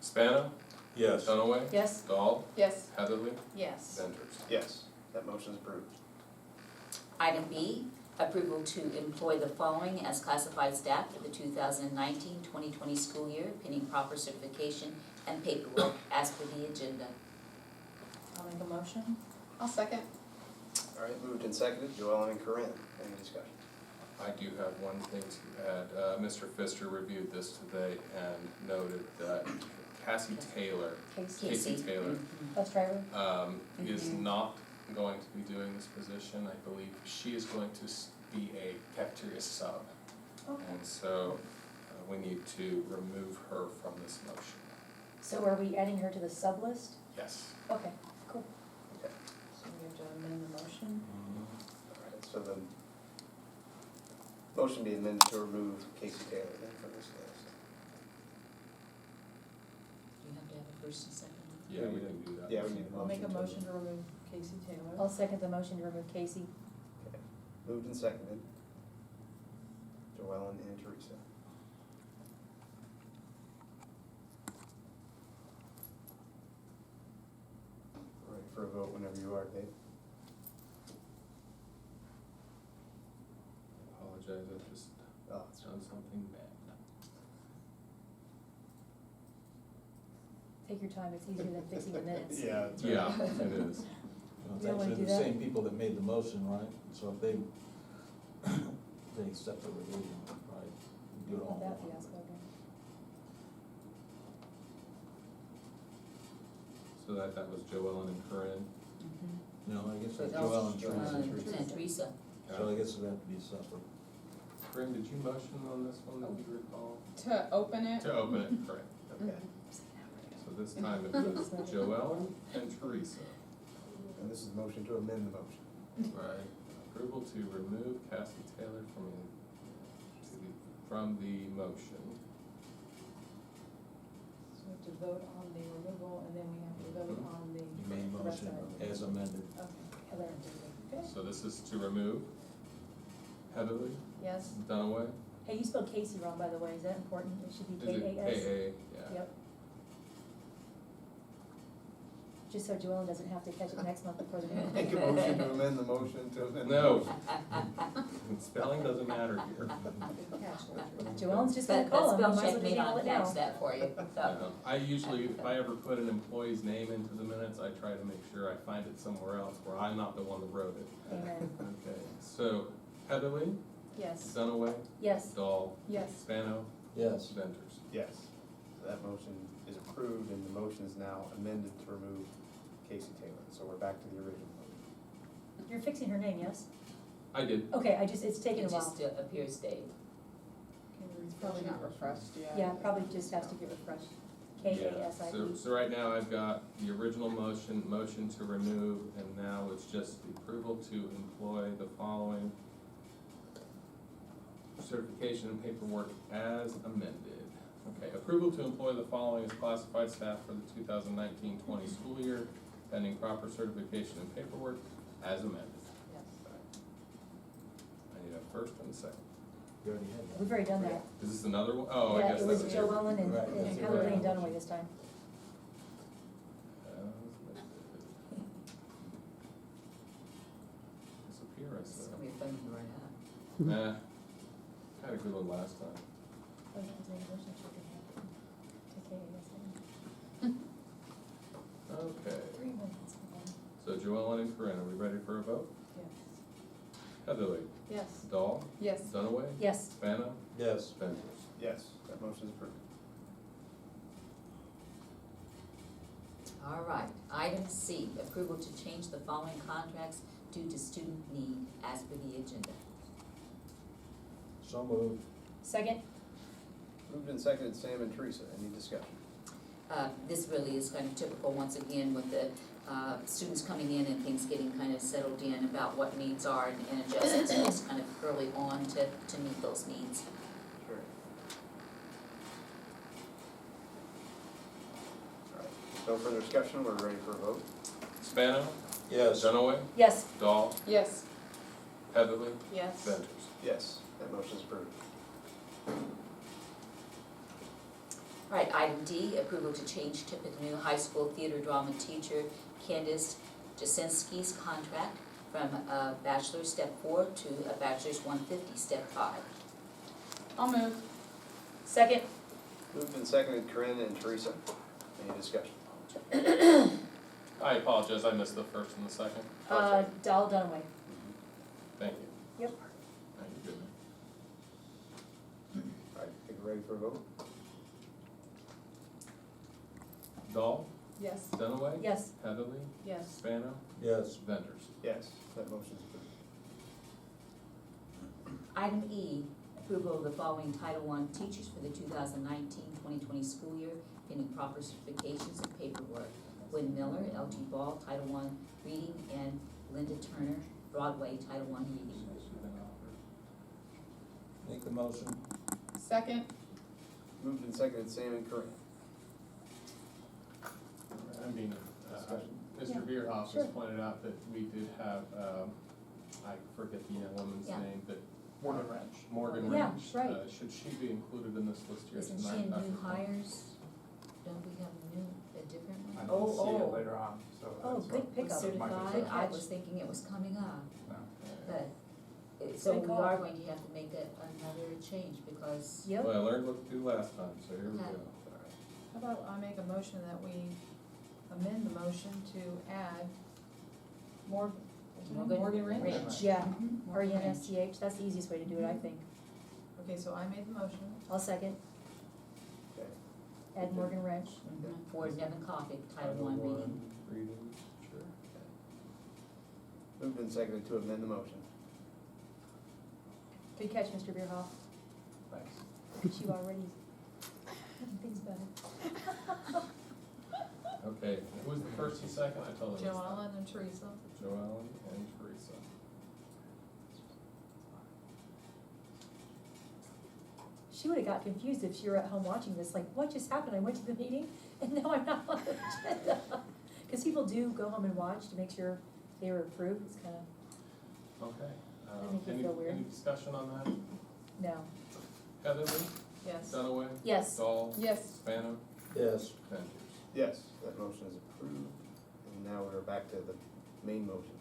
Spano, Yes. Dunaway, Yes, Dahl, Yes. Heatherly, Yes. Ventures. Yes, that motion is approved. Item B, approval to employ the following as classified staff for the 2019-2020 school year, pending proper certification and paperwork as per the agenda. I'll make a motion. I'll second. All right, moved and seconded, Joellen and Corinne, any discussion? I do have one thing to add. Mr. Pfister reviewed this today and noted that Cassie Taylor, Casey Taylor, bus driver. is Mhm. not going to be doing this position. I believe she is going to be a cafeteria sub. Okay. And so we need to remove her from this motion. So are we adding her to the sub list? Yes. Okay, cool. Okay, So we have to amend the motion. all right, so the motion be amended to remove Casey Taylor then from this list. You have to have a first and second. Yeah, we can do that. Yeah, we need a motion. I'll make a to- motion to remove Casey Taylor. I'll second the motion to remove Casey. Okay, moved and seconded. Joellen and Teresa. Ready for a vote whenever you are, Dave. Apologize, I've just Oh, it's done something bad. Take your time, it's easier than fixing the minutes. Yeah, that's right. Yeah, it is. It's You don't wanna actually do the that? same people that made the motion, right? So if they accept the revision, right? Do it all. Not that fiasco again. So that was Joellen and Corinne. No, I guess that's But Joel also, and Teresa. And Teresa. So I guess it'd have to be separate. Corinne, did you motion on this one that you recall? To open it. To open it, correct. Okay, So this time it was Joellen and Teresa. and this is the motion to amend the motion. Right. Approval to remove Cassie Taylor from the motion. So we have to vote on the removal and then we have to vote on the. You made the rest motion of it. as amended. Okay. Heather. Okay. So this is to remove Heatherly, Yes. Dunaway. Hey, you spelled Casey wrong, by the way, is that important? It should be Is it K-A-S? K-A? Yeah. Yep. just so Joellen doesn't have to catch it next month before the meeting. Make a motion to amend the motion to amend the No. motion. Spelling doesn't matter here. Joellen's just That gonna call him, you spell might as check well may just handle not it now. catch that for you, so. I usually, if I ever put an employee's name into the minutes, I try to make sure I find it somewhere else where I'm not the one that wrote it. Amen. Okay, so Heatherly, Yes. Dunaway, Yes. Dahl, Yes. Spano, Yes. Ventures. Yes, so that motion is approved, and the motion is now amended to remove Casey Taylor. So we're back to the original motion. You're fixing her name, yes? I did. Okay, it's taken a It while. just appears Dave. It's probably not refreshed yet. Yeah, probably just has to get refreshed. K-A-S-I-E. So right now I've got the original motion to remove, and now it's just the approval to employ the following certification and paperwork as amended. Okay, approval to employ the following as classified staff for the 2019-20 school year, pending proper certification and paperwork as amended. I need a first and a second. You already had that. We've already done that. Is this another one? Oh, I Yeah, guess it that was was Joe Ellen and Right. and Heatherly and Dunaway this time. Disappear, I This is said. gonna be a fun one right now. Had a good one last time. Oh, yeah, it's made a motion to K-A-S-I-E. Okay, 3 minutes. so Joellen and Corinne, are we ready for a vote? Yes. Heatherly, Yes. Dahl, Yes. Dunaway, Yes. Spano, Yes. Ventures. Yes, that motion is approved. All right, item C, approval to change the following contracts due to student need as per the agenda. So moved. Second? Moved and seconded, Sam and Teresa, any discussion? This really is kind of typical, once again, with the students coming in and things getting kind of settled in about what needs are and adjustments, and it's kind of early on to meet those needs. Sure. All right, no further discussion, we're ready for a vote. Spano, Yes. Dunaway, Yes. Dahl, Yes. Heatherly, Yes. Ventures. Yes, that motion is approved. All right, item D, approval to change Tippett New High School theater drama teacher Candace Jasinski's contract from a bachelor's step 4 to a bachelor's 150 step 5. I'll move. Second? Moved and seconded, Corinne and Teresa, any discussion? I apologize, I missed the first and the second. Dahl Dunaway. Thank you. Yep. Thank you, good. All right, think we're ready for a vote? Dahl, Yes. Dunaway, Yes. Heatherly, Yes. Spano, Yes. Ventures. Yes, that motion is approved. Item E, approval of the following Title I teachers for the 2019-2020 school year, pending proper certifications and paperwork. Wynn Miller, LG Ball, Title I reading, and Linda Turner, Broadway, Title I reading. Make the motion. Second. Moved and seconded, Sam and Corinne. I mean, Discussion. Mr. Bierhoff sure. has pointed out that we did have, I forget the young woman's Yeah. name, but Morgan Ranch. Morgan Yeah, Ranch. right. Should she be included in this list here Isn't tonight? she I a new forget. hires? Don't we have a different I one? didn't Oh, see oh. it later on, so Oh, that's good what- pickup. Certified, I catch. was thinking it was coming up, no. but, so Good we call. are going to have to make another change because. Yep. Well, I learned what to do last time, so here we Okay. go. How about I make a motion that we amend the motion to add Morgan Ranch? Ranch. Yeah. Mhm. R-E-N-S-C-H, that's the easiest way to do it, I think. Okay, so I made the motion. I'll second. Okay. Add Morgan Wrench. Mhm. For Devin Coffick, Title I reading. Reading, sure. Moved and seconded to amend the motion. Good catch, Mr. Bierhoff. Thanks. You already making things better. Okay, who was the first and second? I totally missed that. Joellen and Teresa. Joellen and Teresa. She would have got confused if she were at home watching this, like, what just happened? I went to the meeting and now I'm not on the agenda. Because people do go home and watch to make sure they were approved, it's kind of, Okay. That make you feel weird. Any discussion on that? no. Heatherly, Yes. Dunaway, Yes. Dahl, Yes. Spano, Yes. Ventures. Yes, that motion is approved. And now we're back to the main motion.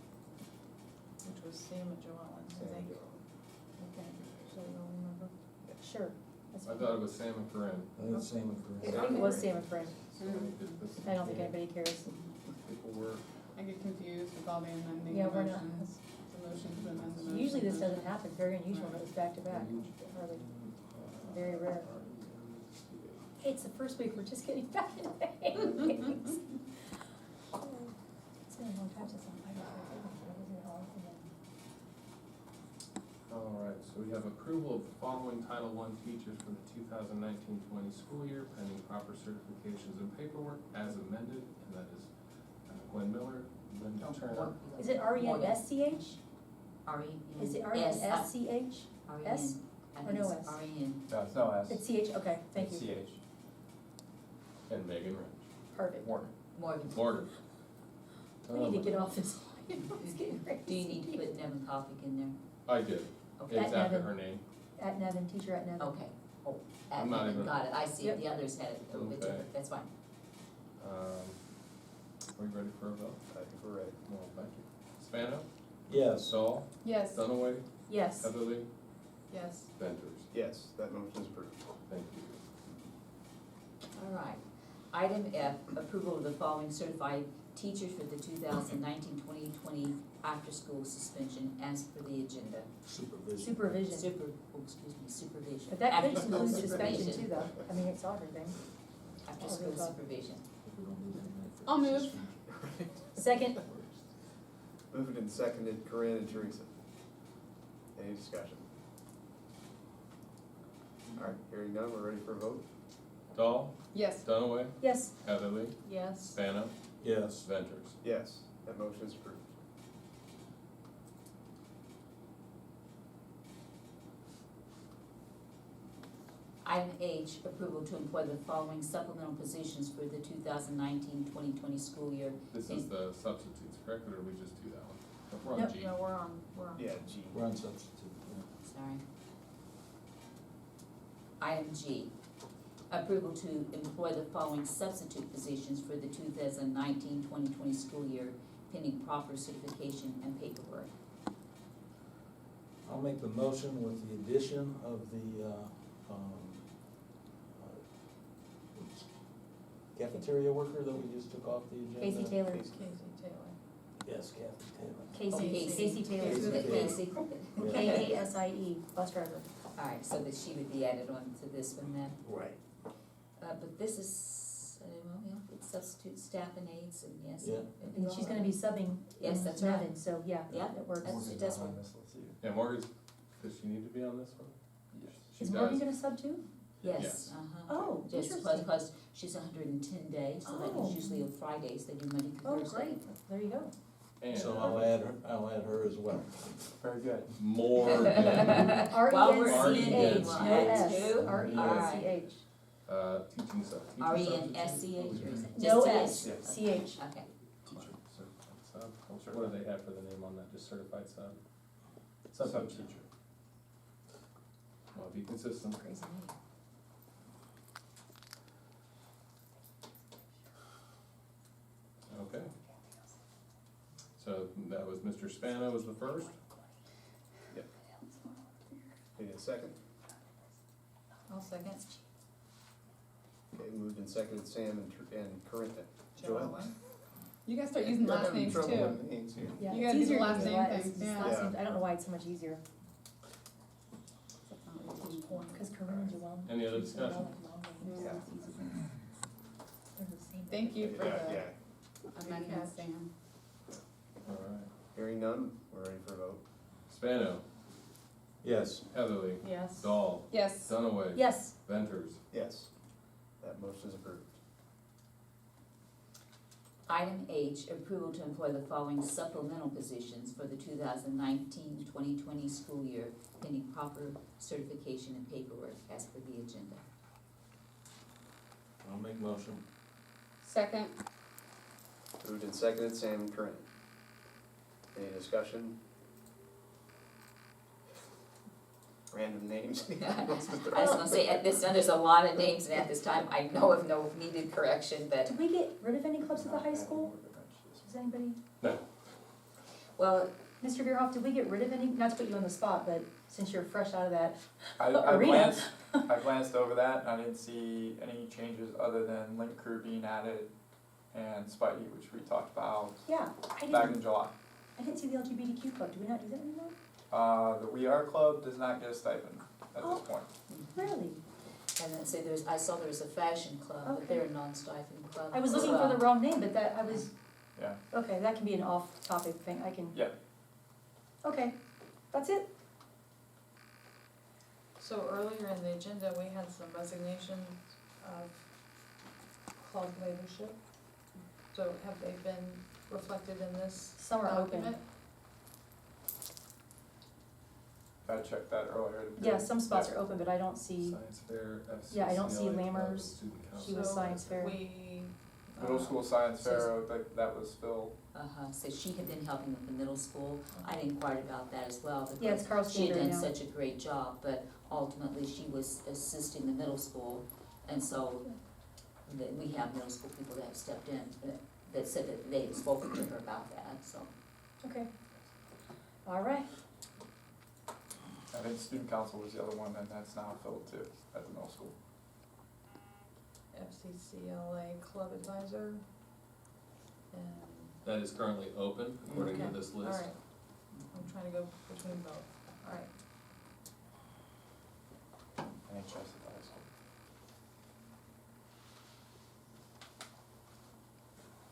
Which was Sam and Joellen, I Sam and think. Joe. Okay, so you'll remember? Sure. That's I fine. thought it was Sam and Corinne. That's same with I Corinne. think it was Sam and Fran. So we did this. I don't think anybody cares. People were, I get confused with all the amending Yeah, we're not. motions. The motion to amend the motion. Usually this doesn't happen, very unusual when it's back to back, hardly, very rare. It's the first week, we're just getting back in things. It's been a long time since I'm. all right, so we have approval of the following Title I teachers for the 2019-20 school year pending proper certifications and paperwork as amended, and that is Gwen Miller, Linda Turner. Is it R-E-N-S-C-H? R-E-N. Is it R-E-N-S-C-H? S? Or no S? R-E-N. No, it's no S. It's C-H, okay, thank you. CH. And Megan Rich. Perfect. Morgan. Morgan. Morgan. We need to get off this line, it's getting crazy. Do you need to put Nevin Kopic in there? I did. Okay. It's At after Nevin. her name. At Nevin, teacher at Nevin. Okay. Oh, I'm not even- got it, I see, Yep. the others had it a little bit Okay. different, that's fine. Are we ready for a vote? I think we're ready. Well, thank you. Spano? Yes. Saul? Yes. Dunaway? Yes. Heatherly? Yes. Ventures? Yes, that motion is approved. Thank you. All right. Item F, approval of the following certified teachers for the 2019-2020 after-school suspension as per the agenda. Supervision. Supervision. Supervision. But that could After-school include suspension supervision. too, though. I mean, it's everything. After-school supervision. I'll move. Second, Moved and seconded, Corinne and Teresa. Any discussion? All right, hearing none, we're ready for a vote? Dahl? Yes. Dunaway? yes. Heatherly? Yes. Spano? Yes. Ventures? Yes, that motion is approved. Item H, approval to employ the following supplemental positions for the 2019-2020 school year. This is the substitutes, correct, or did we just do that one? We're on Nope, G. no, we're on. Yeah, G. We're on substitute, yeah. Sorry. Item G, approval to employ the following substitute positions for the 2019-2020 school year pending proper certification and paperwork. I'll make the motion with the addition of the, cafeteria worker that we just took off the agenda. Casey Taylor. Casey. Casey Taylor. Yes, Kathy Taylor. Casey Taylor. Casey. Casey. K-A-S-I-E, bus driver. All right, so that she would be added on to this one then. Right. But this is, well, yeah, it's substitute staff and aides and yes. Yeah. it'd be And all she's gonna right. be subbing Yes, in that's right. Nevin, so yeah, Yeah, that works. that's- it does work. Yeah, Morgan's, does she need to be on this one? She Is Morgan does. gonna sub too? Yes, Yes. Oh, Just interesting. because she's 110 days, so that Oh. is usually on Fridays, they do Monday Oh, through Thursday. great, there you go. And So I'll add her as well. Very good. more than, While we're R-E-N-C-H, seeing no it, S, too. R-E-N-C-H. teaching sub. R-E-N-S-C-H or is it No just S, T? C-H. Okay, Sub, what do they have for the name on that, just certified sub? Sub teacher. Well, be consistent. crazy name. Okay. So that was Mr. Spano was the first? Need a second? I'll second. Okay, moved and seconded, Sam and Corinne. Joelle. You guys start using last names Trouble too. with names here. Yeah, You it's gotta do the easier to last use name last- thing, it's yeah. last Yeah. name- I don't know why it's so much easier. Cause Corinne and Joelle. Any other they're all discussion? like long names, so Yeah. it's easy. They're the same. Thank you for Yeah, the yeah. amendment, Sam. All right. Hearing none, we're ready for a vote. Spano, Yes. Heatherly, Yes. Dahl, Yes. Dunaway. Yes. Ventures. Yes, that motion is approved. Item H, approval to employ the following supplemental positions for the 2019-2020 school year pending proper certification and paperwork as per the agenda. I'll make motion. Second. Moved and seconded, Sam and Corinne. Any discussion? Random names? I was gonna say, at this time, there's a lot of names, and at this time, I know of no needed correction, but Did we get rid of any clubs at the high school? Is Does anybody? No. Well, Mr. Veerhoff, did we get rid of any, not to put you on the spot, but since you're fresh out of that I arena. glanced over that, and I didn't see any changes other than Link Crew being added and Spidey, which we talked about Yeah, back in July. I didn't see the LGBTQ club, do we not do that anymore? The We Are Club does not get a stipend at this point. Really? and then say I saw there was a fashion club, but they're a non-stipend club. I was as looking for the well. wrong name, but that, I was, Yeah. okay, that can be an off-topic thing, I can. Yeah. Okay, that's it. So earlier in the agenda, we had some resignations of club leadership. So have they been reflected in this Some are open. document? I checked that earlier. Yeah, some spots are open, but I don't see, Science fair, FCCLA. Yeah, I don't see club, Lammers. student She council. was So science fair. We. Middle school science fair, that was filled. So she had been helping with the middle school. I inquired about that as well, Yeah, it's because Carl she had Standard done now. such a great job, but ultimately she was assisting the middle school. And so we have middle school people that have stepped in, that said that they had spoken to her about that, so. Okay. All right, I think student council was the other one, and that's now filled too, at the middle school. FCCLA club advisor. And, That is currently open according to Okay. this all list. right, I'm trying to go between both, all right. NHS advisor.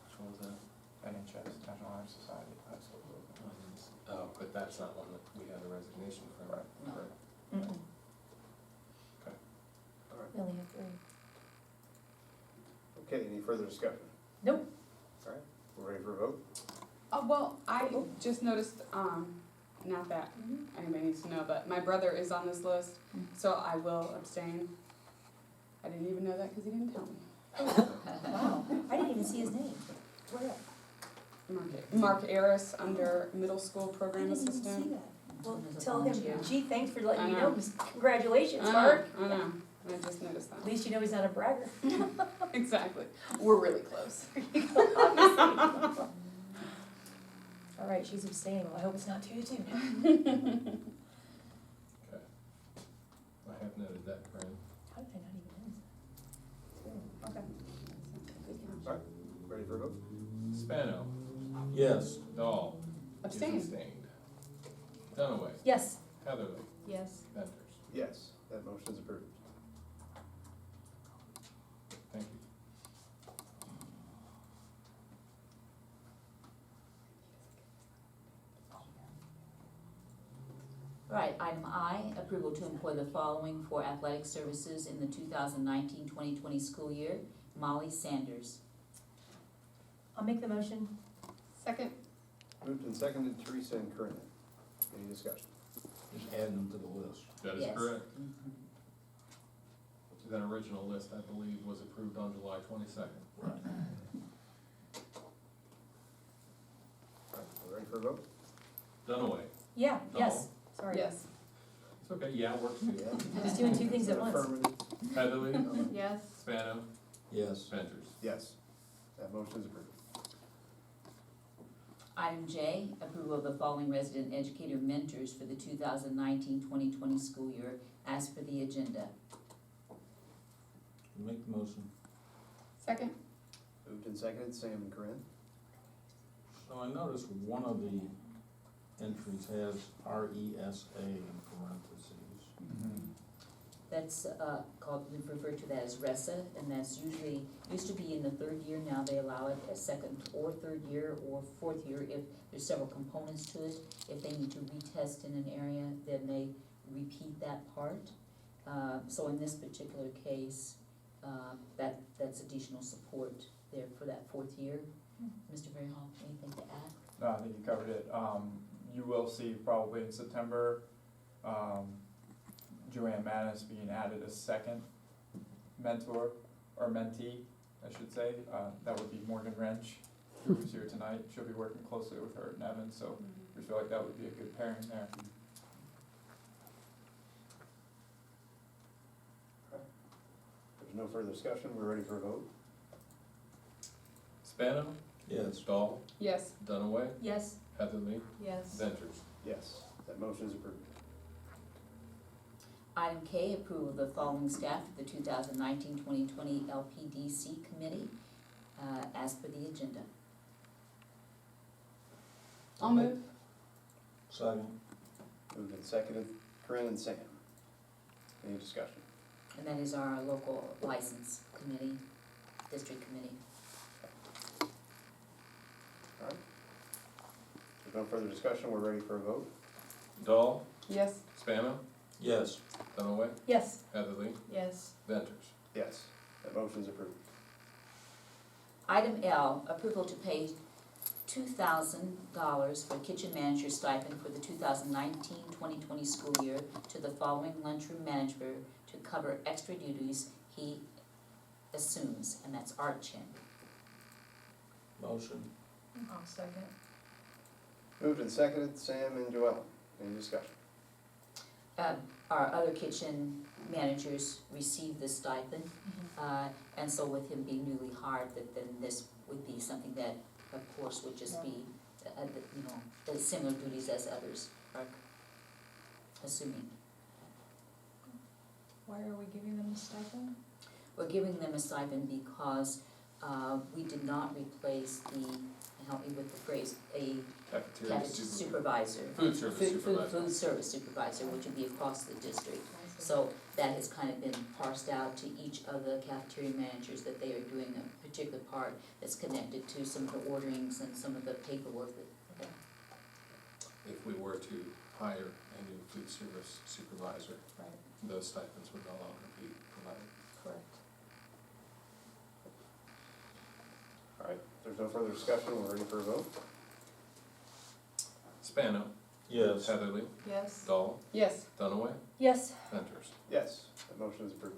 Which one was that? NHS, National Honor Society advisor. Oh, but that's not one that we had a resignation from. Right. No. mm-mm. Okay. All right. We only have 3. Okay, any further discussion? Nope. All right, we're ready for a vote? Well, I just noticed, not that anybody needs to know, but my brother is on this list, so I will abstain. I didn't even know that because he didn't tell me. Wow, I didn't even see his name. Where at? Mark Aris under middle school I program didn't even see assistant. that. Well, There's a tell him, volunteer. gee, thanks for letting me I know, know. congratulations, I Mark. know, I just noticed At that. least you know he's not a bragger. Exactly, we're really close. All right, she's abstaining, well, I hope it's not too soon. Okay. I have noted that, Corinne. How did I not even notice that? Okay. All right, ready for a vote? Spano, Yes. Dahl. Abstain. Is abstained. Dunaway, Yes. Heatherly, Yes. Venters. Yes, that motion is approved. Thank you. All right, item I, approval to employ the following for athletic services in the 2019-2020 school year. Molly Sanders. I'll make the motion. Second, Moved and seconded, Teresa and Corinne. Any discussion? Just adding them to the list. That is Yes. correct. Mhm. That original list, I believe, was approved on July 22nd. Right. All right, we're ready for a vote? Dunaway, Yeah, No. yes, sorry. yes. it's okay, yeah, works too. I was doing 2 things at once. Affirmative. Heatherly, Yes. Spano, Yes. Venters. Yes, that motion is approved. Item J, approval of the following resident educator mentors for the 2019-2020 school year as per the agenda. Make the motion. Second, Moved and seconded, Sam and Corinne. So I noticed one of the entries has RESA in parentheses. That's called, we refer to that as RESA, and that's usually, used to be in the 3rd year, now they allow it as 2nd or 3rd year or 4th year if there's several components to it. If they need to retest in an area, then they repeat that part. So in this particular case, that's additional support there for that 4th year. Mr. Verhoff, anything to add? No, I think you covered it. You will see probably in September, Joanne Manis being added as second mentor, or mentee, I should say. That would be Morgan Wrench, who's here tonight. She'll be working closely with her and Evan, so we feel like that would be a good pairing there. There's no further discussion, we're ready for a vote? Spano, Yes. Dahl, Yes. Dunaway, Yes. Heatherly, Yes. Ventures. Yes, that motion is approved. Item K, approval of the following staff for the 2019-2020 LPDC committee, as per the agenda. I'll move. Second. Moved and seconded, Corinne and Sam. Any discussion? And that is our local license committee, district committee. All right. There's no further discussion, we're ready for a vote. Dahl, Yes. Spano, Yes. Dunaway, Yes. Heatherly, Yes. Ventures. Yes, that motion is approved. Item L, approval to pay $2,000 for kitchen manager stipend for the 2019-2020 school year to the following lunchroom manager to cover extra duties he assumes, and that's Art Chin. Motion. I'll second. Moved and seconded, Sam and Joellen. Any discussion? Our other kitchen managers receive this stipend, and so with him being newly hired, that then this would be something that, of course, would just be, the similar duties as others are assuming. Why are we giving them a stipend? We're giving them a stipend because we did not replace help me with the phrase, a Cafeteria supervisor. Food service supervisor. Food service supervisor, which would be across the district. So that has kind of been parsed out to each of the cafeteria managers, that they are doing a particular part that's connected to some of the orderings and some of the paperwork that. If we were to hire a new food service supervisor, Right, those stipends would no longer be provided. correct. All right, if there's no further discussion, we're ready for a vote. Spano, Yes. Heatherly, Yes. Dahl, Yes. Dunaway, Yes. Ventures. Yes, that motion is approved.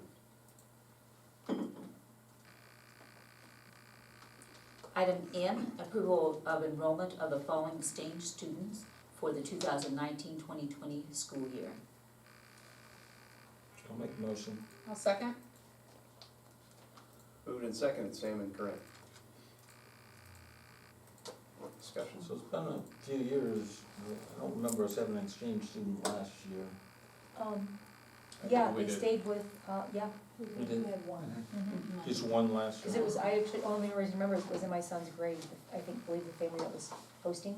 Item N, approval of enrollment of the following exchange students for the 2019-2020 school year. I'll make a motion. I'll second. Moved and seconded, Sam and Corinne. What discussion? So it's been a few years, I don't remember us having an exchange student last year. I Yeah, think we they did. stayed with, yeah. We did? had one. Just one last year? Because it was, I actually, only reason I remember was in my son's grade, I believe the family that was hosting,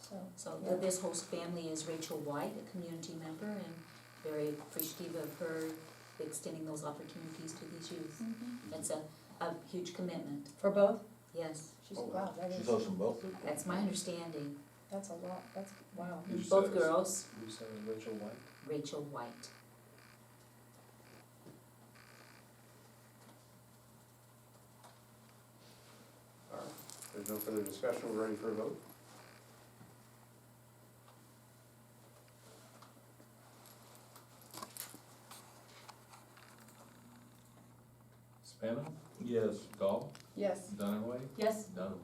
so. So yeah. this host family is Rachel White, a community member, and very appreciative of her extending those opportunities to these youth. It's a huge commitment, For both? yes, She's, Oh, wow, that She's is, hosting both of them. that's my understanding. that's a lot, that's, wow. You said Both it was- girls, You said it was Rachel White? Rachel White. All right, if there's no further discussion, we're ready for a vote. Spano, Yes. Dahl, Yes. Dunaway, Yes. Dunaway,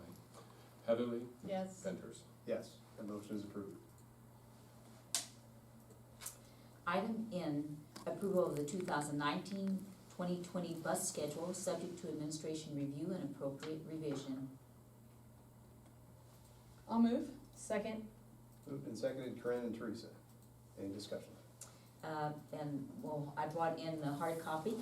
Heatherly, Yes. Ventures. Yes, that motion is approved. Item N, approval of the 2019-2020 bus schedule, subject to administration review and appropriate revision. I'll move. Second? Moved and seconded, Corinne and Teresa. Any discussion? I brought in the hard copy.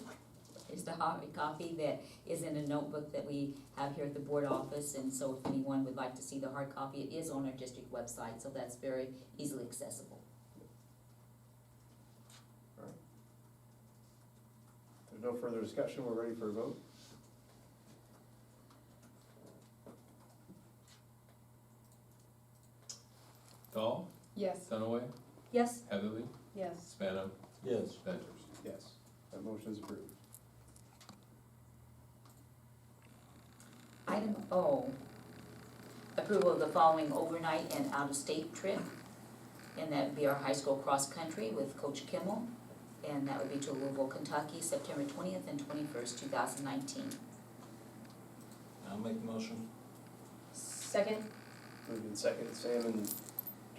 It's the hard copy that is in a notebook that we have here at the board office, and so if anyone would like to see the hard copy, it is on our district website, so that's very easily accessible. All right. If there's no further discussion, we're ready for a vote. Dahl, Yes. Dunaway, Yes. Heatherly, Yes. Spano, Yes. Ventures. Yes, that motion is approved. Item O, approval of the following overnight and out-of-state trip, and that would be our high school cross-country with Coach Kimmel, and that would be to Louisville, Kentucky, September 20th and 21st, 2019. I'll make a motion. Second? Moved and seconded, Sam and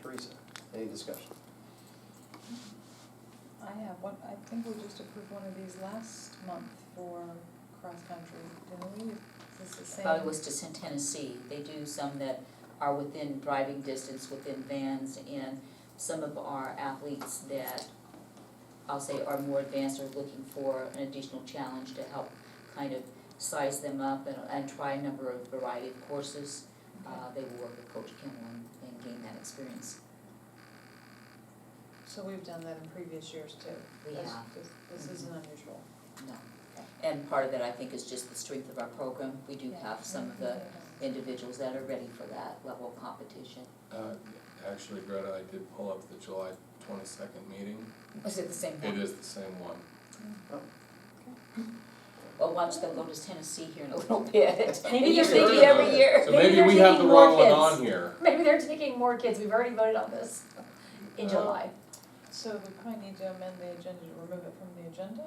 Teresa. Any discussion? I have one, I think we just approved one of these last month for cross-country, didn't we? Is this the same? Probably was just in Tennessee. They do some that are within driving distance, within vans, and some of our athletes that I'll say are more advanced are looking for an additional challenge to help kind of size them up and try a number of variety of courses. They will work with Coach Kimmel and gain that experience. So we've done that in previous years too? We This- have. This isn't unusual. No. And part of that, I think, is just the strength of our program. We do have some of the individuals that are ready for that level of competition. Actually, Greta, I did pull up the July 22nd meeting. Was it the same It one? is the same one. Well, watch them go to Tennessee here in a little bit. Maybe They they're usually do taking- every year. So Maybe maybe they're we have the taking more wrong one kids. on here. Maybe they're taking more kids, we've already voted on this in July. So we probably need to amend the agenda to remove it from the agenda?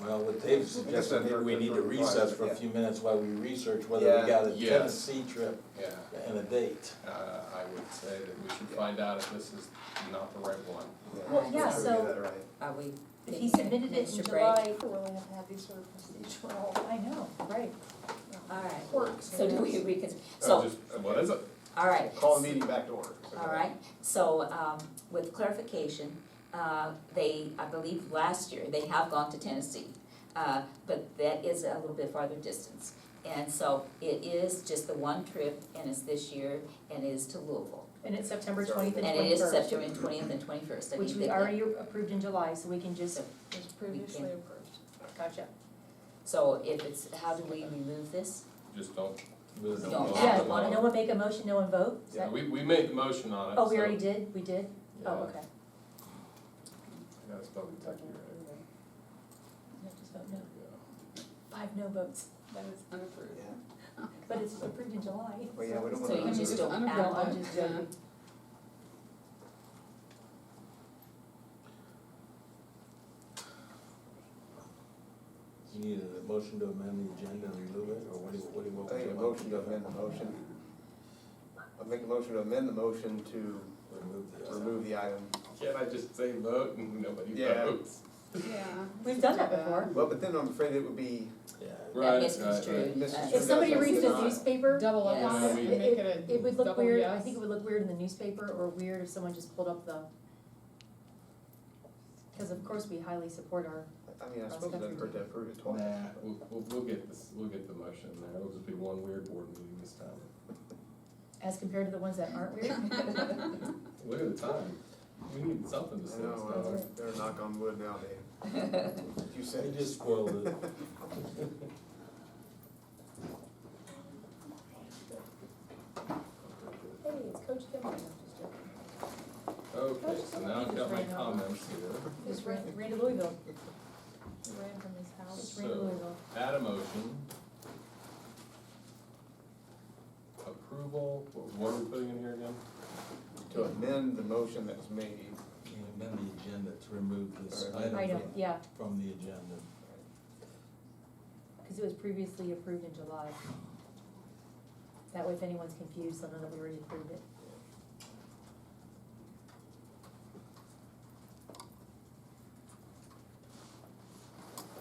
Well, what Dave's I guess suggesting, that'd maybe we work need to for recess for a yeah. few minutes while we research whether Yeah. we got a Yes. Tennessee trip Yeah, and a date. I would say that we should find out if this is not the right one. Well, yeah, make sure we so- get that right. Are we? If he submitted it in Extra break? July, We really have to have these sort of procedural. I know, right. All right. Quirks. So do we So just, what is it? all right. Call the meeting back to order. All right, so, with clarification, I believe last year, they have gone to Tennessee, but that is a little bit farther distance. And so it is just the one trip, and it's this year, and it is to Louisville. And it's September Sorry. 20th and And 21st. it is September 20th and 21st, I Which think we that- already approved in July, so we can just, It was previously can- approved. gotcha. So if it's, how do we remove this? Just don't. No, vote yeah, on it. No one make a motion, no one vote? Is Yeah, that- we made the motion on it. Oh, we so- already did? We did? Oh, Yeah. okay. Yeah, it's probably technically right. No, just vote no. Yeah. 5 no votes, That is unapproved. Yeah. but it's approved in July. Well, yeah, we don't So you wanna. just don't unapproved, add I'm but, just yeah. joking. You need a motion to amend the agenda and remove it, or what do you want? I think a motion to amend the motion. I'll make a motion to amend the motion to remove the item. Can't I just say vote and nobody Yeah. votes? Yeah. We've done that before. Well, but then I'm afraid it would be, Yeah. Right, misconstrued. Misconstrued. If somebody That's reads the not- newspaper, Double up on Yes. it, and make it a it would look double weird, yes. I think it would look weird in the newspaper, or weird if someone just pulled up the, because of course we highly support our, I mean, I suppose it doesn't hurt to approve it twice. Nah, we'll get this, we'll get the motion in there. It'll just be one weird board meeting this time. as compared to the ones that aren't weird. Look at the time. We need something to I say. know, they're knock on wood now, Dave. You said You it. just spoiled it. Hey, it's Coach Kimmel, I'm just joking. Okay, so now I've got my comments here. Just ran to Louisville. He ran from his house, just ran to So- Louisville. Add a motion. Approval, what are we putting in here again? To amend the motion that was made. You amend the agenda to remove this Alright. item Item, from- yeah, from the agenda. because it was previously approved in July. That way if anyone's confused, they'll know that we already approved it.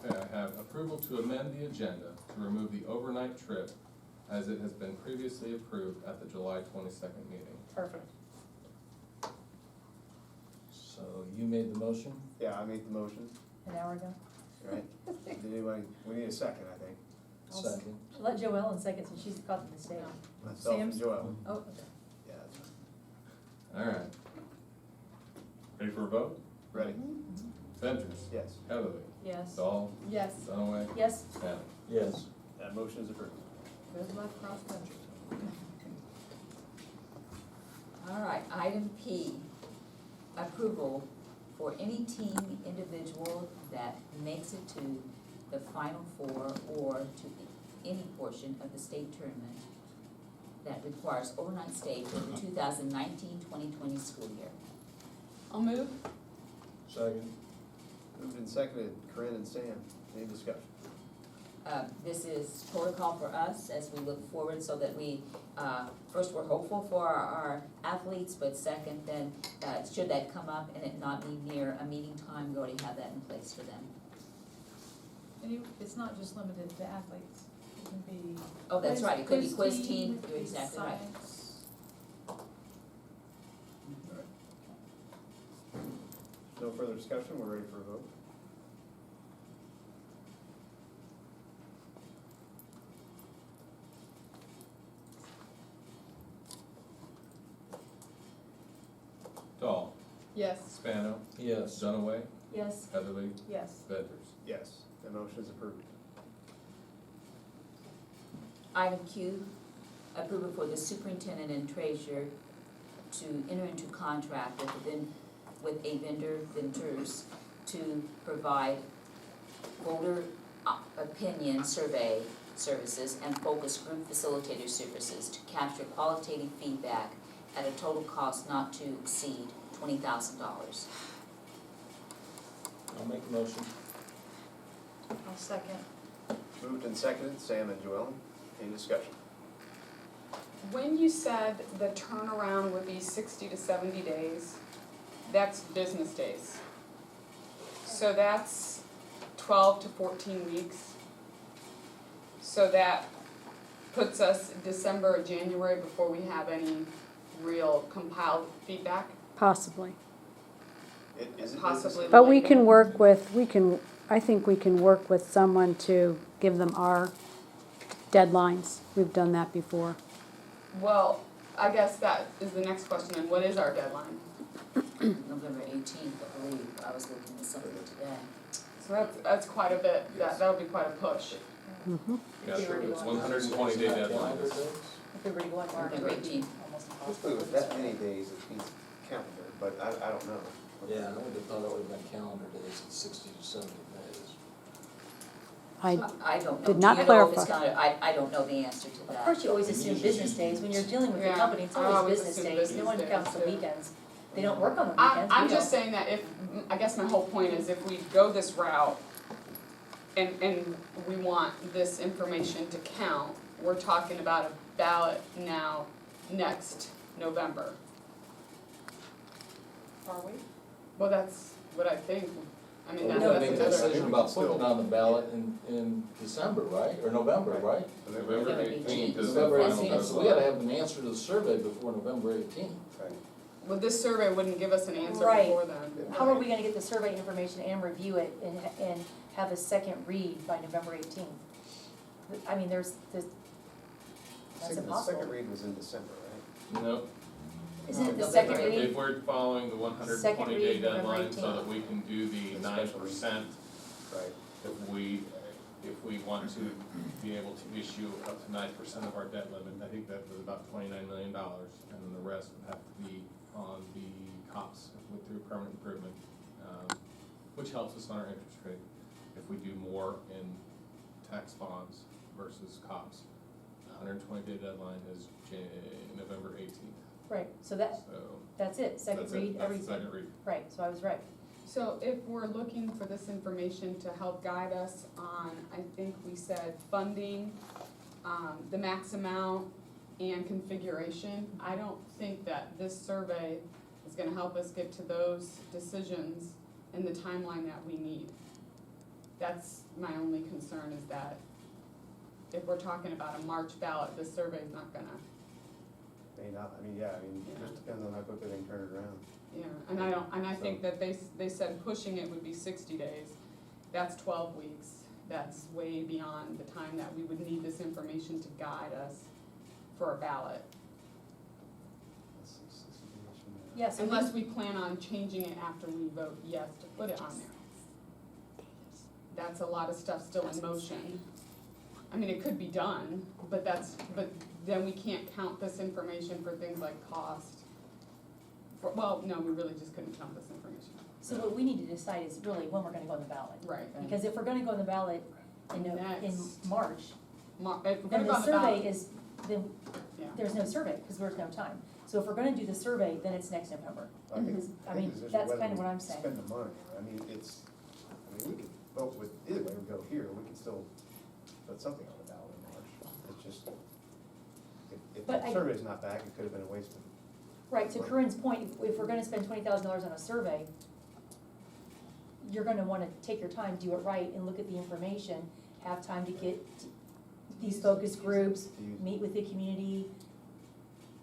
Okay, I have approval to amend the agenda to remove the overnight trip as it has been previously approved at the July 22nd meeting. Perfect. So you made the motion? Yeah, I made the motion, An hour ago. right? Did anybody, we need a second, I think. I'll Second. Let Joelle in second, since she's caught the mistake. Myself and Sam's? Joel. Oh, okay. Yeah, that's All right. Ready for a vote? ready. Ventures, Yes, Heatherly, Yes. Dahl, Yes. Dunaway, Yes, Adam. Yes. that motion is approved. good luck cross country. All right, item P, approval for any team individual that makes it to the Final Four or to any portion of the state tournament that requires overnight stay for the 2019-2020 school year. I'll move. Second. Moved and seconded, Corinne and Sam, any discussion? This is protocol for us as we look forward so that we, first, we're hopeful for our athletes, but second, then, should that come up and it not be near a meeting time, we already have that in place for them. It's not just limited to athletes, it can be. Oh, that's right, it could be quiz team, it could you're be exactly right. science. No further discussion, we're ready for a vote. Dahl, Yes. Spano, Yes. Dunaway, Yes. Heatherly, Yes. Ventures. Yes, the motion is approved. Item Q, approval for the superintendent and treasurer to enter into contract with a vendors to provide voter opinion survey services and focus group facilitator services to capture qualitative feedback at a total cost not to exceed $20,000. I'll make a motion. I'll second. Moved and seconded, Sam and Joellen, any discussion? When you said the turnaround would be 60 to 70 days, that's business days. So that's 12 to 14 weeks. So that puts us December or January before we have any real compiled feedback, Possibly. Is it possibly. But we later. can work with, I think we can work with someone to give them our deadlines. We've done that before. Well, I guess that is the next question, and what is our deadline? November 18th, I believe, I was looking at something today. So that's quite a bit, that would be quite a push. Yeah, sure, it's 120-day deadline. If we were to go in March, it November would be 18th. almost Hopefully impossible. with that many days, it means calendar, but I don't know. Yeah, I would have thought it would have been calendar days, at 60 to 70 days. I I don't know. Did not Do you know if it's clarify. gonna, I don't know the answer to Of that. course, you always assume business days, when you're dealing with a Yeah, company, it's I always always business assume days, no one business counts the days, too. weekends. They don't work on the weekends, I'm we just don't. saying that if, I guess my whole point is if we go this route and we want this information to count, we're talking about a ballot now next November. Are we? Well, that's what I think, I mean, We're that's gonna make a another. decision about putting it on the ballot in December, right, or November, right? November 18th is the November final 18th, so we deadline. gotta have an answer to the survey before November 18th. Right. Well, this survey wouldn't give us an answer Right. before then. How are we gonna get the survey information and review it and have a second read by November 18th? I mean, that's The impossible. second read was in December, right? No, Isn't it the November second 18th. read? if we're following the Second 120-day read, November deadline so 18th. that we can do the The 9%, Right. if we want to be able to issue up to 9% of our debt limit, I think that was about $29 million, and then the rest would have to be on the COPS through permanent improvement, which helps us on our interest rate if we do more in tax bonds versus COPS. 120-day deadline is November 18th, Right, so so that's it, second that's read, it, that's the everything. second read. Right, so I was right. So if we're looking for this information to help guide us on, I think we said funding, the max amount and configuration, I don't think that this survey is gonna help us get to those decisions in the timeline that we need. That's my only concern is that if we're talking about a March ballot, this survey's not gonna, May not, it just depends on how quickly they can turn it around. yeah, and I think that they said pushing it would be 60 days. That's 12 weeks. That's way beyond the time that we would need this information to guide us for a ballot. That's 60 days from now. Yes, Unless we plan on changing it after we vote yes to put it on there. That's a lot of stuff still in motion. It could be done, but then we can't count this information for things like cost. No, we really just couldn't count this information. so what we need to decide is really when we're gonna go on the ballot. Right. Because if we're gonna go on the ballot in Next. March, If we're then gonna go the on the ballot. survey is, then Yeah. there's no survey, because there's no time. So if we're gonna do the survey, then it's next November. I think- I I mean, think it's just that's whether kind of we what I'm saying. Spend the money, we could vote with, either way we go here, we could still put something on the ballot in March. It's just, if But the survey's not back, it could have been a waste of. Right, to Corinne's point, if we're gonna spend $20,000 on a survey, you're gonna wanna take your time, do it right, and look at the information, have time to get these focus groups, meet with the community.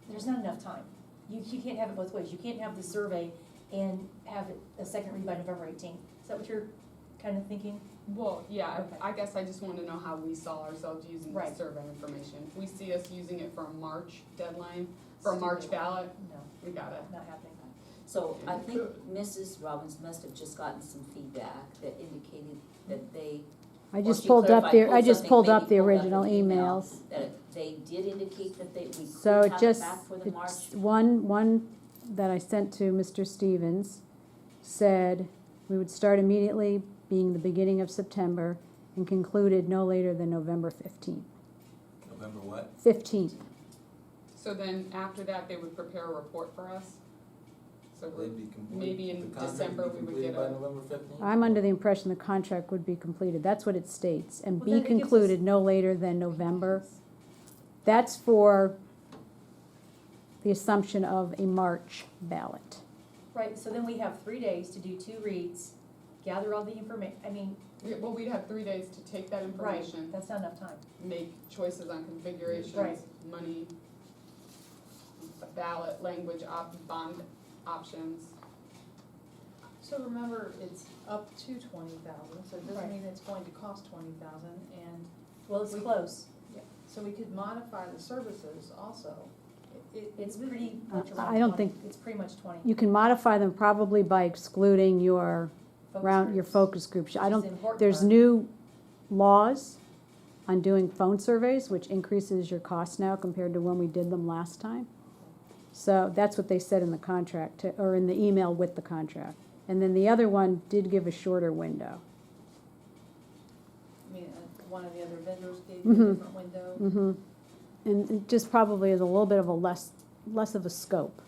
There's not enough time. You can't have it both ways. You can't have the survey and have it a second read by November 18th. Is that what you're kind of thinking? Well, yeah, Okay. I guess I just wanted to know how we saw ourselves using the Right. survey information. If we see us using it for a March deadline, for a March ballot, No, we got it. not happening. So I think Mrs. Robbins must have just gotten some feedback that indicated that they, I or just she pulled up clarified, the, I just something, pulled maybe up the pulled up original an email, emails. that they did indicate that we So could it have it just, back for the March. it's one that I sent to Mr. Stevens said we would start immediately, being the beginning of September, and concluded no later than November 15th. November what? 15th. So then after that, they would prepare a report for us? So we're- They'd be complete. maybe in the contract December would be we would completed get by a- November 15th? I'm under the impression the contract would be completed. That's what it states. And Well, be then it gives us- concluded no later than November. That's for the assumption of a March ballot. Right, so then we have 3 days to do 2 reads, gather all the information, I mean, Yeah, well, we'd have 3 days to take that right, information, that's not enough time. make choices on configurations, Right. money, ballot, language, bond options. So remember, it's up to 20,000, so it doesn't Right. mean it's going to cost 20,000, and Well, it's We- close. so we could modify the services also. It's pretty much around 20. I don't think- It's pretty much 20. You can modify them probably by excluding your Focus your groups, focus groups. I which is don't, the important there's part. new laws on doing phone surveys, which increases your cost now compared to when we did them last time. So that's what they said in the contract, or in the email with the contract. And then the other one did give a shorter window. I mean, one of the other vendors gave you a Mhm. different window. Mm-hmm. And it just probably is a little bit of a less of a scope.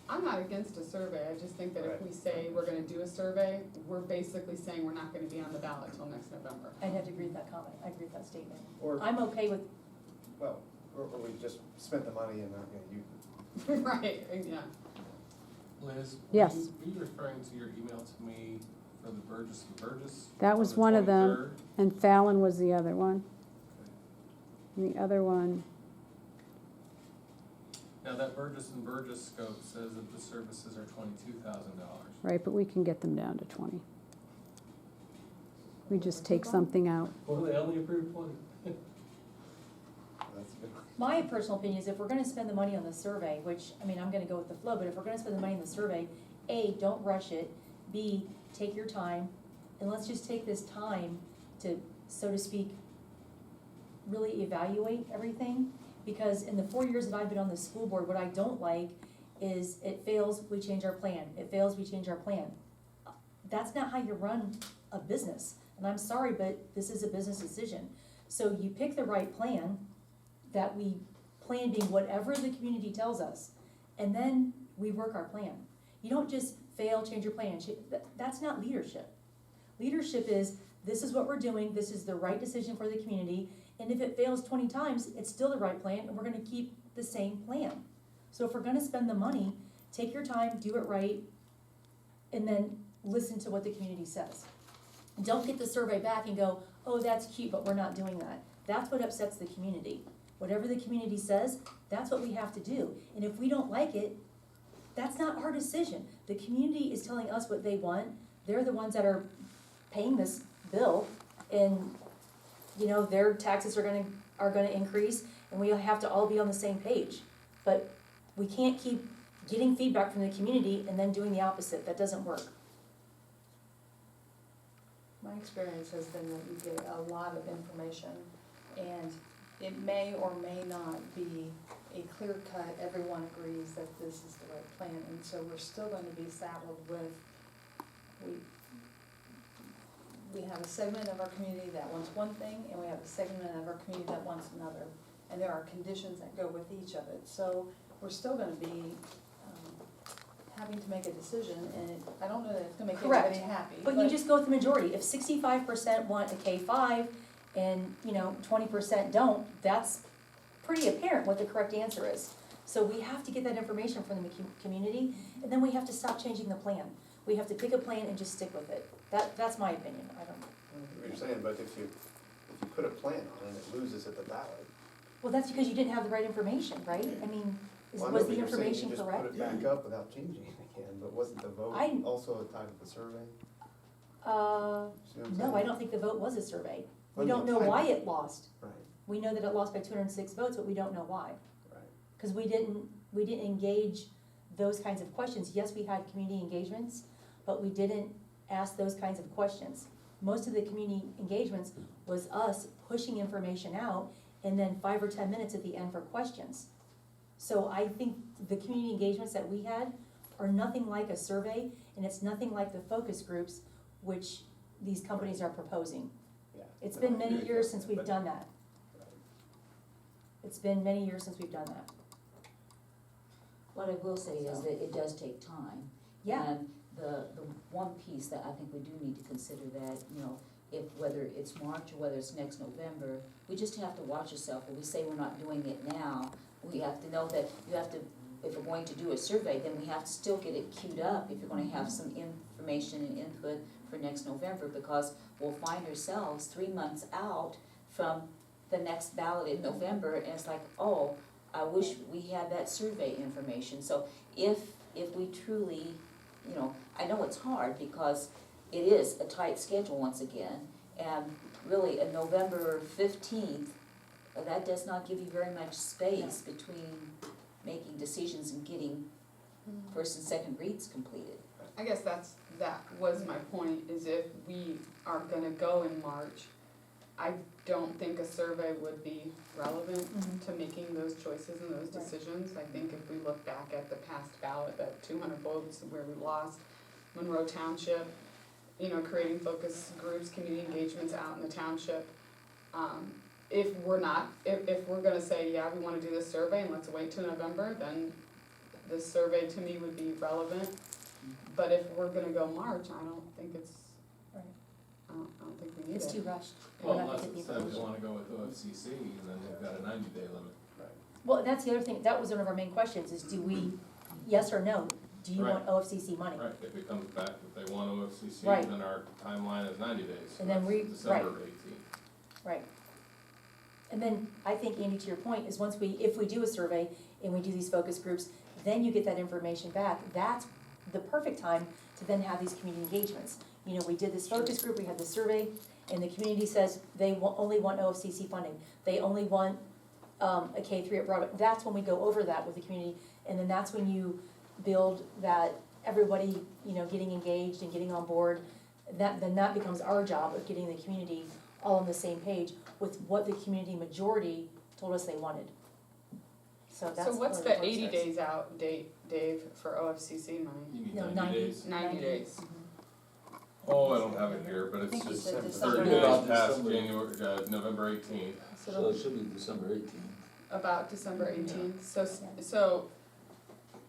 I'm not against a survey, I just think that if Right. we say we're gonna do a survey, we're basically saying we're not gonna be on the ballot till next November. I'd have to agree with that comment, I agree with that statement. Or, I'm okay with, well, or we just spent the money and not gonna use it. Right, yeah. Liz, Yes. were you referring to your email to me for the Burgess and Burgess? That on was the one of them. 23rd? And Fallon was the other one. And the other one, Now, that Burgess and Burgess scope says that the services are $22,000. right, but we can get them down to 20. We just take something out. Well, they only approved 20. That's a good. my personal opinion is if we're gonna spend the money on the survey, which, I mean, I'm gonna go with the flow, but if we're gonna spend the money on the survey, A, don't rush it, B, take your time, and let's just take this time to, so to speak, really evaluate everything. Because in the 4 years that I've been on the school board, what I don't like is it fails, we change our plan, it fails, we change our plan. That's not how you run a business, and I'm sorry, but this is a business decision. So you pick the right plan, that we plan being whatever the community tells us, and then we work our plan. You don't just fail, change your plan, that's not leadership. Leadership is, this is what we're doing, this is the right decision for the community, and if it fails 20 times, it's still the right plan, and we're gonna keep the same plan. So if we're gonna spend the money, take your time, do it right, and then listen to what the community says. Don't get the survey back and go, oh, that's cute, but we're not doing that. That's what upsets the community. Whatever the community says, that's what we have to do. And if we don't like it, that's not our decision. The community is telling us what they want. They're the ones that are paying this bill, and, you know, their taxes are gonna increase, and we have to all be on the same page. But we can't keep getting feedback from the community and then doing the opposite. That doesn't work. My experience has been that you get a lot of information, and it may or may not be a clear cut, everyone agrees that this is the right plan, and so we're still gonna be saddled with, we have a segment of our community that wants one thing, and we have a segment of our community that wants another, and there are conditions that go with each of it, so we're still gonna be, having to make a decision, and I don't know that it's gonna make Correct. everybody happy, But you just go with the majority. If 65% want a K-5 and, 20% don't, that's pretty apparent what the correct answer is. So we have to get that information from the community, and then we have to stop changing the plan. we have to pick a plan and just stick with it. That's my opinion, I don't. What you're saying, but if you put a plan on it, it loses at the ballot. Well, that's because you didn't have the right information, right? I mean, Well, I know, was but the you're saying information you just correct? put it back up without changing it again, but wasn't the vote I- also a type of a survey? See Uh, what I'm no, saying? I don't think the vote was a survey. We Wasn't don't it know type- why it lost. Right, We know that it lost by 206 votes, but we don't know why. right. Because we didn't engage those kinds of questions. Yes, we had community engagements, but we didn't ask those kinds of questions. Most of the community engagements was us pushing information out and then 5 or 10 minutes at the end for questions. So I think the community engagements that we had are nothing like a survey, and it's nothing like the focus groups which these companies are proposing. Yeah. It's No, been I many agree with years you, since we've but- done that. right. It's been many years since we've done that. What I will say is that it does take time. Yeah. And the one piece that I think we do need to consider that, you know, if, whether it's March or whether it's next November, we just have to watch ourselves. When we say we're not doing it now, we have to know that you have to, if we're going to do a survey, then we have to still get it queued up if you're gonna have some information and input for next November, because we'll find ourselves 3 months out from the next ballot in November, and it's like, oh, I wish we had that survey information. So if we truly, you know, I know it's hard because it is a tight schedule once again, and really a November 15th, that does not give you very much space between making decisions and getting first and second reads completed. I guess that was my point, is if we are gonna go in March, I don't think a survey would be relevant to making those choices and those Right. decisions. I think if we look back at the past ballot, that 200 votes where we lost, Monroe Township, you know, creating focus groups, community engagements out in the township. If we're gonna say, yeah, we wanna do this survey and let's wait till November, then this survey to me would be relevant. But if we're gonna go March, I don't think it's, Right. I don't think we need it. It's too rushed. We're Well, not unless gonna it get the says we information. wanna go with OFCC, and then they've got a 90-day limit. Well, and that's the other thing, that was one of our main questions, is do we, yes or no, do you want OFCC money? Right, if it comes back that they want OFCC, Right. then our timeline is 90 days. So And then that's we- December 18th. Right. And then, I think, Andy, to your point, is if we do a survey and we do these focus groups, then you get that information back. That's the perfect time to then have these community engagements. You know, we did this focus group, we had the survey, and the community says they only want OFCC funding. They only want a K-3 at Broadway. That's when we go over that with the community, and then that's when you build that everybody, you know, getting engaged and getting on board. Then that becomes our job of getting the community all on the same page with what the community majority told us they wanted. So that's So what's where the work 80 starts. days out date, Dave, for OFCC money? You mean No, 90 days? 90 days. Oh, I don't have it here, but I think you it's said just December. 30 About days past December. January, November 18th. So it should be December 18th. About December Yeah. 18th, so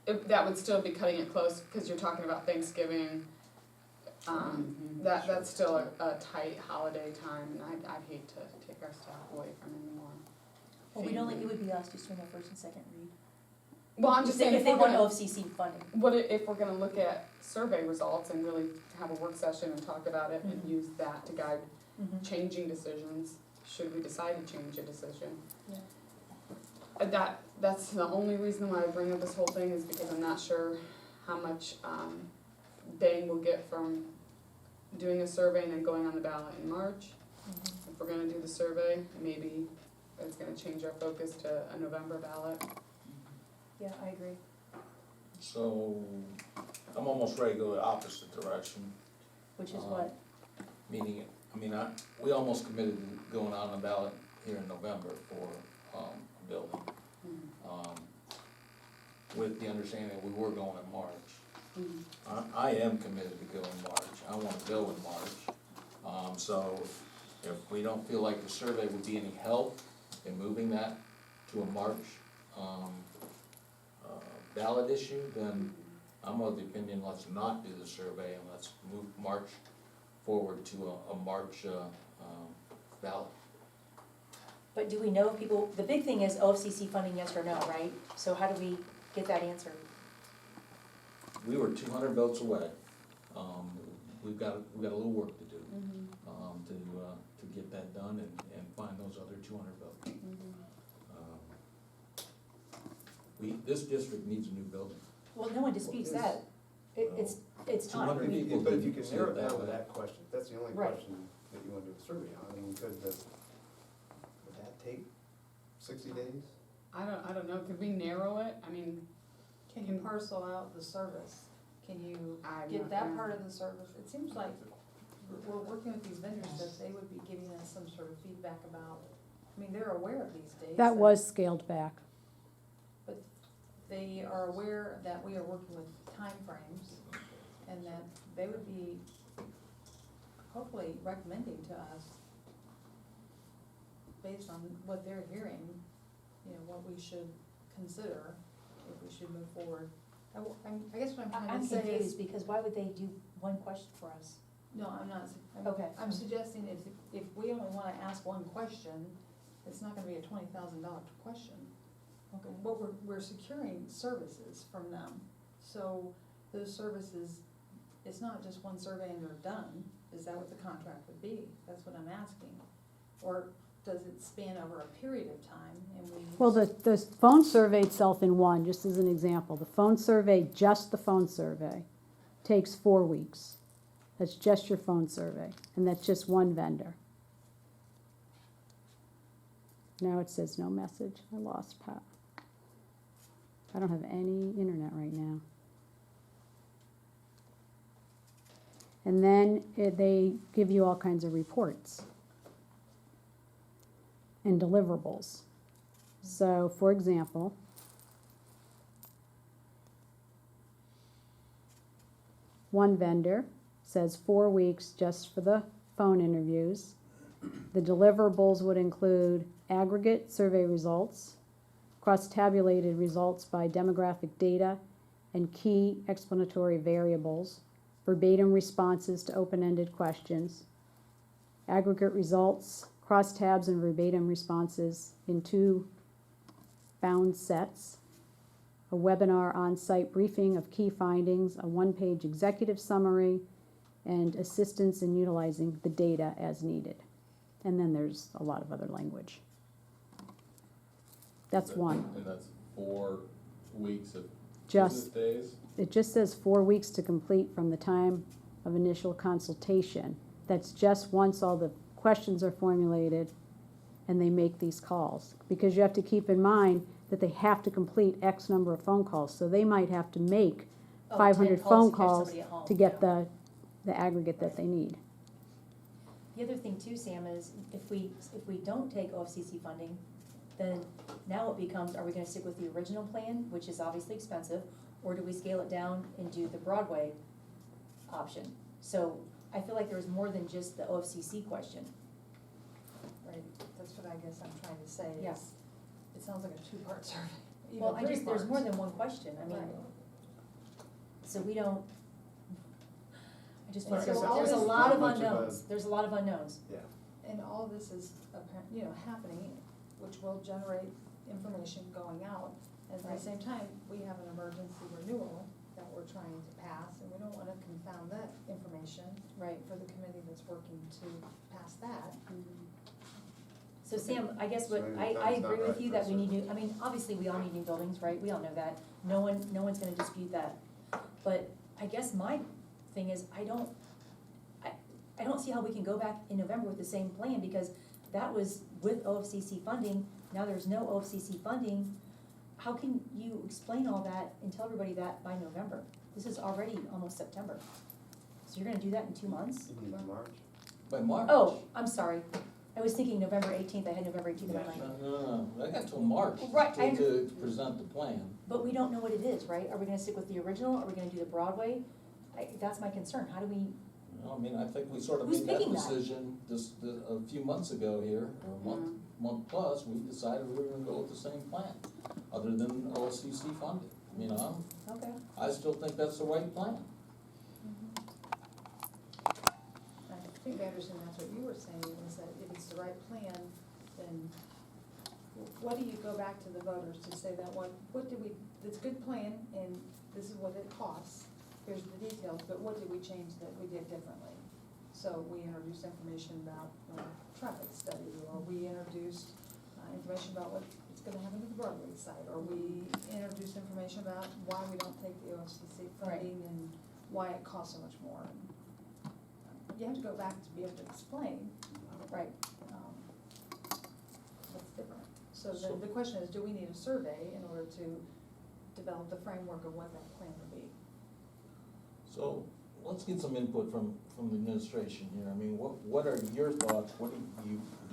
that would still be cutting it close, because you're talking about Thanksgiving. That's still a tight holiday time, and I'd hate to take our staff away from any more. Well, it would be us just doing the first and second read. Well, I'm just saying, If if they we're want gonna, OFCC funding. if we're gonna look at survey results and really have a work session and talk about it and Mhm. use that to guide Mhm. changing decisions, should we decide to change a decision. Yeah. That's the only reason why I bring up this whole thing, is because I'm not sure how much bang we'll get from doing a survey and then going on the ballot in March. Mhm. If we're gonna do the survey, maybe it's gonna change our focus to a November ballot. Yeah, I agree. So I'm almost ready to go the opposite direction, Which is Um, what? meaning, we almost committed to going on the ballot here in November for a building. With the understanding that we were going in March. I am committed to go in March, I wanna go in March. So if we don't feel like the survey would be any help in moving that to a March, ballot issue, then I'm of the opinion, let's not do the survey and let's move March forward to a March, ballot. But do we know if people, the big thing is OFCC funding, yes or no, right? So how do we get that answer? We were 200 votes away, we've got a little work to do, to get that done and find those other 200 votes. This district needs a new building. Well, no one disputes that. It's time. 200 people But if you didn't can see narrow it it that down to way. that question, that's the only Right. question that you want to do a survey on, I mean, would that take 60 days? I don't know, could we narrow it? I mean, Can you parcel out the service? Can you I'm get not that gonna- part of the service? It seems like we're working with these vendors that they would be giving us some sort of feedback about, I mean, they're aware of these days. That was scaled back. They are aware that we are working with timeframes and that they would be hopefully recommending to us, based on what they're hearing, what we should consider, if we should move forward. I guess what I'm trying I'm to say is. confused, because why would they do one question for us? No, I'm not, Okay. I'm suggesting if we only wanna ask one question, it's not gonna be a $20,000 question. Okay. But we're securing services from them, so those services, it's not just one survey and they're done, is that what the contract would be? That's what I'm asking. Or does it span over a period of time and we? Well, the phone survey itself in one, just as an example, the phone survey, just the phone survey, takes 4 weeks. That's just your phone survey, and that's just one vendor. Now it says no message. I lost Pat. I don't have any internet right now. And then they give you all kinds of reports and deliverables. So, for example, one vendor says 4 weeks just for the phone interviews. The deliverables would include aggregate survey results, cross-tabulated results by demographic data and key explanatory variables, verbatim responses to open-ended questions, aggregate results, crosstabs and verbatim responses in 2 bound sets, a webinar on-site briefing of key findings, a 1-page executive summary, and assistance in utilizing the data as needed. And then there's a lot of other language. That's one. And that's 4 weeks of Just, business days? it just says 4 weeks to complete from the time of initial consultation. That's just once all the questions are formulated and they make these calls. Because you have to keep in mind that they have to complete X number of phone calls. So they might have to make 500 phone calls to get the aggregate that they need. The other thing too, Sam, is if we don't take OFCC funding, then now it becomes, are we gonna stick with the original plan, which is obviously expensive, or do we scale it down and do the Broadway option? So I feel like there's more than just the OFCC question. Right, that's what I guess I'm trying to say. Yeah. is It sounds like a 2-part survey. even Well, there's 3 more parts. than one question, I mean, Right. so we don't, I just, Like, there's so all a this- lot of Not much of a- unknowns, there's a lot of unknowns. Yeah. And all this is apparent, happening, which will generate information going out. And at Right. the same time, we have an emergency renewal that we're trying to pass, and we don't wanna confound that information Right. for the committee that's working to pass that. So Sam, I guess So what, maybe the I time's not agree with right you for that we a need to, I mean, obviously, we all need new buildings, right? We all know that. No one's gonna dispute that. But I guess my thing is, I don't see how we can go back in November with the same plan, because that was with OFCC funding. Now there's no OFCC funding. How can you explain all that and tell everybody that by November? This is already almost September. So you're gonna do that in 2 months? You mean March? By March. Oh, I'm sorry. I was thinking November 18th. I had November 18th in my mind. No, I got till March Right, I to present the plan. But we don't know what it is, right? Are we gonna stick with the original? Are we gonna do the Broadway? That's my concern. How do we, I mean, I think we sort of Who's made that picking that? decision a few months ago here, or a month plus, we decided we were gonna go with the same plan, other than OCC funding. okay. I still think that's the right plan. I think, Anderson, that's what you were saying, is that if it's the right plan, then what do you go back to the voters to say that it's a good plan, and this is what it costs, here's the details, but what did we change that we did differently? So we introduced information about traffic study, or we introduced information about what's gonna happen to the Broadway site, or we introduced information about why we don't take the OFCC funding and why it costs so much more. You have to go back to be able to explain, right, what's different. So the question is, do we need a survey in order to develop the framework of what that plan would be? So, let's get some input from the administration here. I mean, what are your thoughts? Do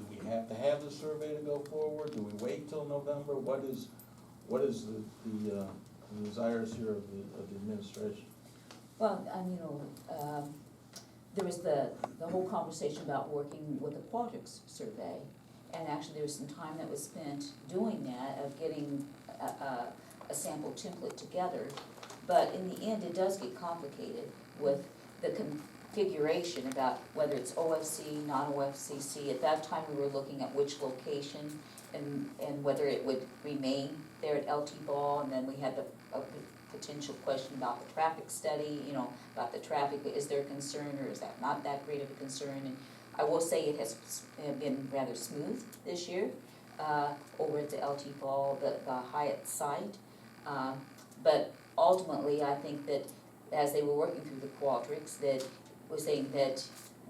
we have to have the survey to go forward? Do we wait till November? What is the desires here of the administration? Well, there was the whole conversation about working with the Qualtrics survey. And actually, there was some time that was spent doing that, of getting a sample template together. But in the end, it does get complicated with the configuration about whether it's OFC, non-OFCC. At that time, we were looking at which location and whether it would remain there at LT Ball. And then we had a potential question about the traffic study, about the traffic. Is there a concern, or is that not that great of a concern? And I will say it has been rather smooth this year over at the LT Ball, the Hyatt site. But ultimately, I think that as they were working through the Qualtrics, that was saying that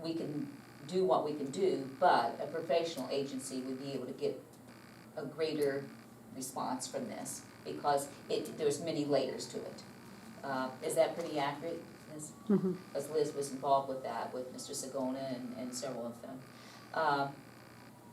we can do what we can do, but a professional agency would be able to get a greater response from this, because there's many layers to it. Is that pretty accurate, Liz? Mhm. Because Liz was involved with that, with Mr. Sagona and several of them.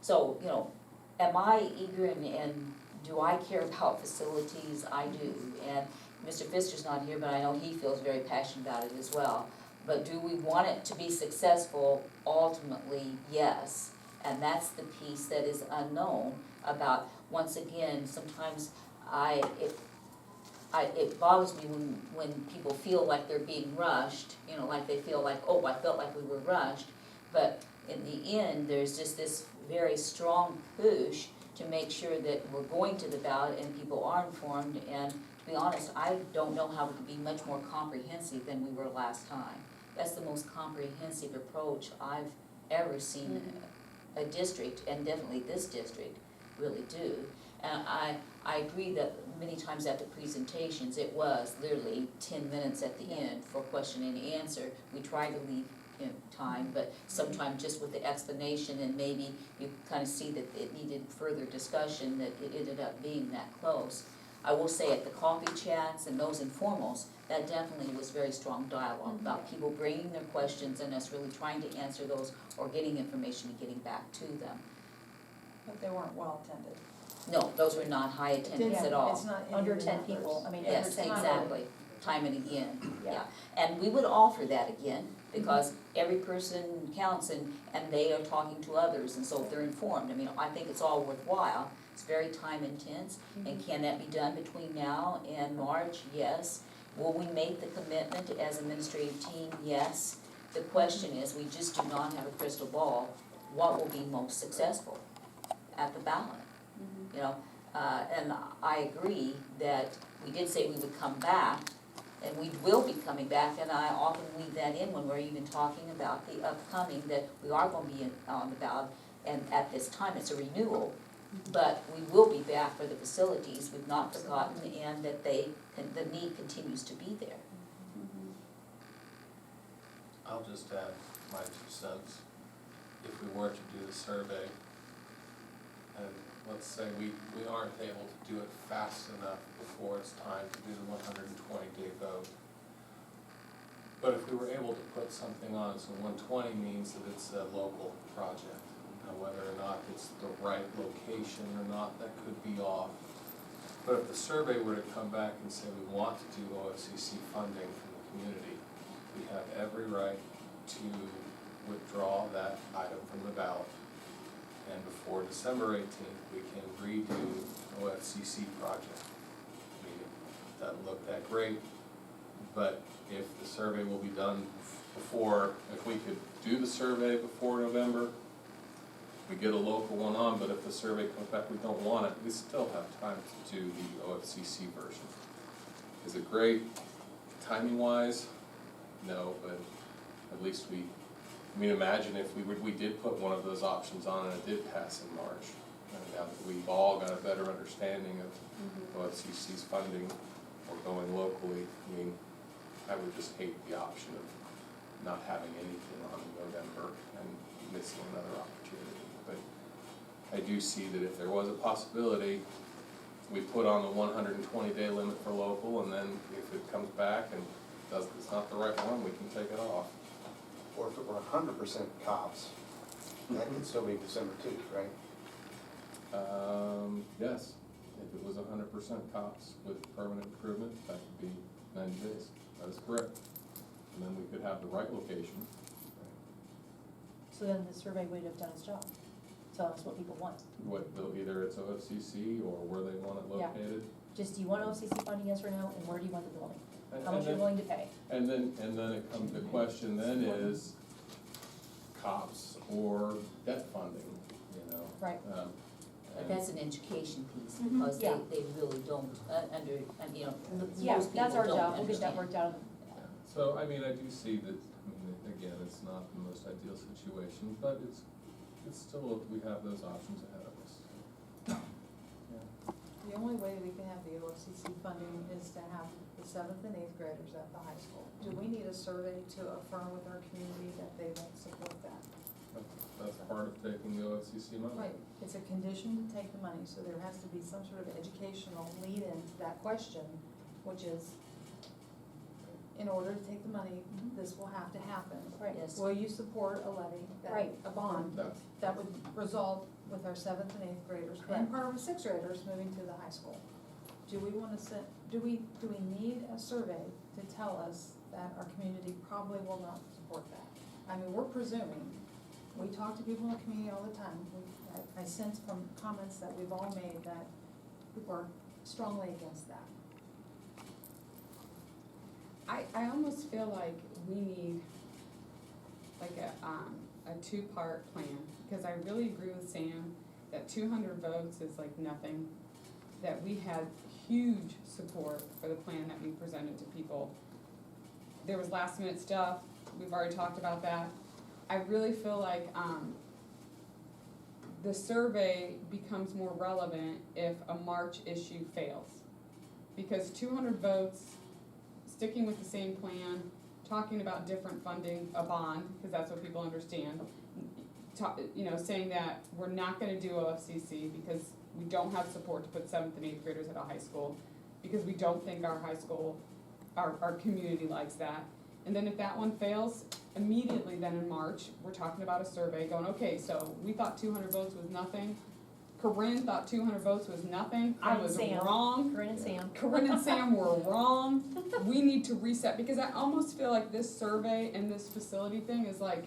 So, am I eager and do I care about facilities? I do. And Mr. Pfister's not here, but I know he feels very passionate about it as well. But do we want it to be successful? Ultimately, yes. And that's the piece that is unknown about, once again, sometimes it bothers me when people feel like they're being rushed, like they feel like, oh, I felt like we were rushed. But in the end, there's just this very strong push to make sure that we're going to the ballot and people are informed. And to be honest, I don't know how we could be much more comprehensive than we were last time. That's the most comprehensive approach I've ever seen a district, and definitely this district, really do. And I agree that many times at the presentations, it was literally 10 minutes at the end for question and answer. We try to leave time, but sometimes just with the explanation, and maybe you kind of see that it needed further discussion, that it ended up being that close. I will say at the coffee chats and those informals, that definitely was very strong dialogue about people bringing their questions and us really trying to answer those, or getting information and getting back to them. But they weren't well attended. No, those were not high attendance at all. It's not in Under the 10 numbers. people, I mean, under Yes, 10 people. exactly, time and again, Yeah. yeah. And we would offer that again, because every person counts, and they are talking to others, and so they're informed. I mean, I think it's all worthwhile. It's very time intense, and can that be done between now and March? Yes. Will we make the commitment as administrative team? Yes. The question is, we just do not have a crystal ball. What will be most successful at the ballot? And I agree that we did say we would come back, and we will be coming back, and I often weave that in when we're even talking about the upcoming, that we are going to be on the ballot, and at this time it's a renewal, but we will be back for the facilities. We've not forgotten, and that the need continues to be there. I'll just add my 2 cents. If we were to do the survey, and let's say we aren't able to do it fast enough before it's time to do the 120-day vote. But if we were able to put something on, so 120 means that it's a local project. Now, whether or not it's the right location or not, that could be off. But if the survey were to come back and say we want to do OFCC funding from the community, we have every right to withdraw that item from the ballot. And before December 18th, we can redo OFCC project. I mean, it doesn't look that great, but if the survey will be done before, if we could do the survey before November, we get a local one on, but if the survey comes back we don't want it, we still have time to do the OFCC version. Is it great timing-wise? no, but at least I mean, imagine if we did put one of those options on and it did pass in March. And now that we've all got a better understanding of OFCC's funding or going locally, I mean, I would just hate the option of not having anything on in November and missing another opportunity. But I do see that if there was a possibility, we put on the 120-day limit for local, and then if it comes back and it's not the right one, we can take it off. Or if it were 100% cops, that could still be December 2, right? Yes, if it was 100% cops with permanent improvement, that could be 90 days. That is correct. And then we could have the right location. So then the survey would have done its job, tell us what people want. Either it's OFCC or where they want it Yeah. located. Just, do you want OCC funding, yes or no, and where do you want the building? And- How much and you're then- willing to pay? And then it comes, the question then is cops or debt funding, you know? Right. But that's an education piece, Mhm. because Yeah. they really don't, you know, most Yeah, people that's our don't job, we'll get that understand. worked out. So, I mean, I do see that, I mean, again, it's not the most ideal situation, but it's still, we have those options ahead of us. Yeah. The only way we can have the OFCC funding is to have the 7th and 8th graders at the high school. Do we need a survey to affirm with our community that they won't support that? That's part of taking the OFCC money. Right, it's a condition to take the money, so there has to be some sort of educational lead-in to that question, which is, in order to take the money, this will have to happen. Right. Yes. Will you support a levy, Right. a bond, That's, that would result with our 7th and 8th graders, Correct. and part of our 6th graders moving to the high school? Do we wanna send, do we need a survey to tell us that our community probably will not support that? I mean, we're presuming, we talk to people in the community all the time, I sense from comments that we've all made that people are strongly against that. I almost feel like we need like a two-part plan, because I really agree with Sam that 200 votes is like nothing, that we had huge support for the plan that we presented to people. There was last minute stuff, we've already talked about that. I really feel like the survey becomes more relevant if a March issue fails. Because 200 votes, sticking with the same plan, talking about different funding, a bond, because that's what people understand. Saying that we're not gonna do OFCC because we don't have support to put 7th and 8th graders at a high school, because we don't think our high school, our community likes that. And then if that one fails, immediately then in March, we're talking about a survey going, okay, so we thought 200 votes was nothing. Corinne thought 200 votes was nothing. I Corinne was and Sam. wrong. Corinne and Sam. Corinne and Sam were wrong. We need to reset, because I almost feel like this survey and this facility thing is like,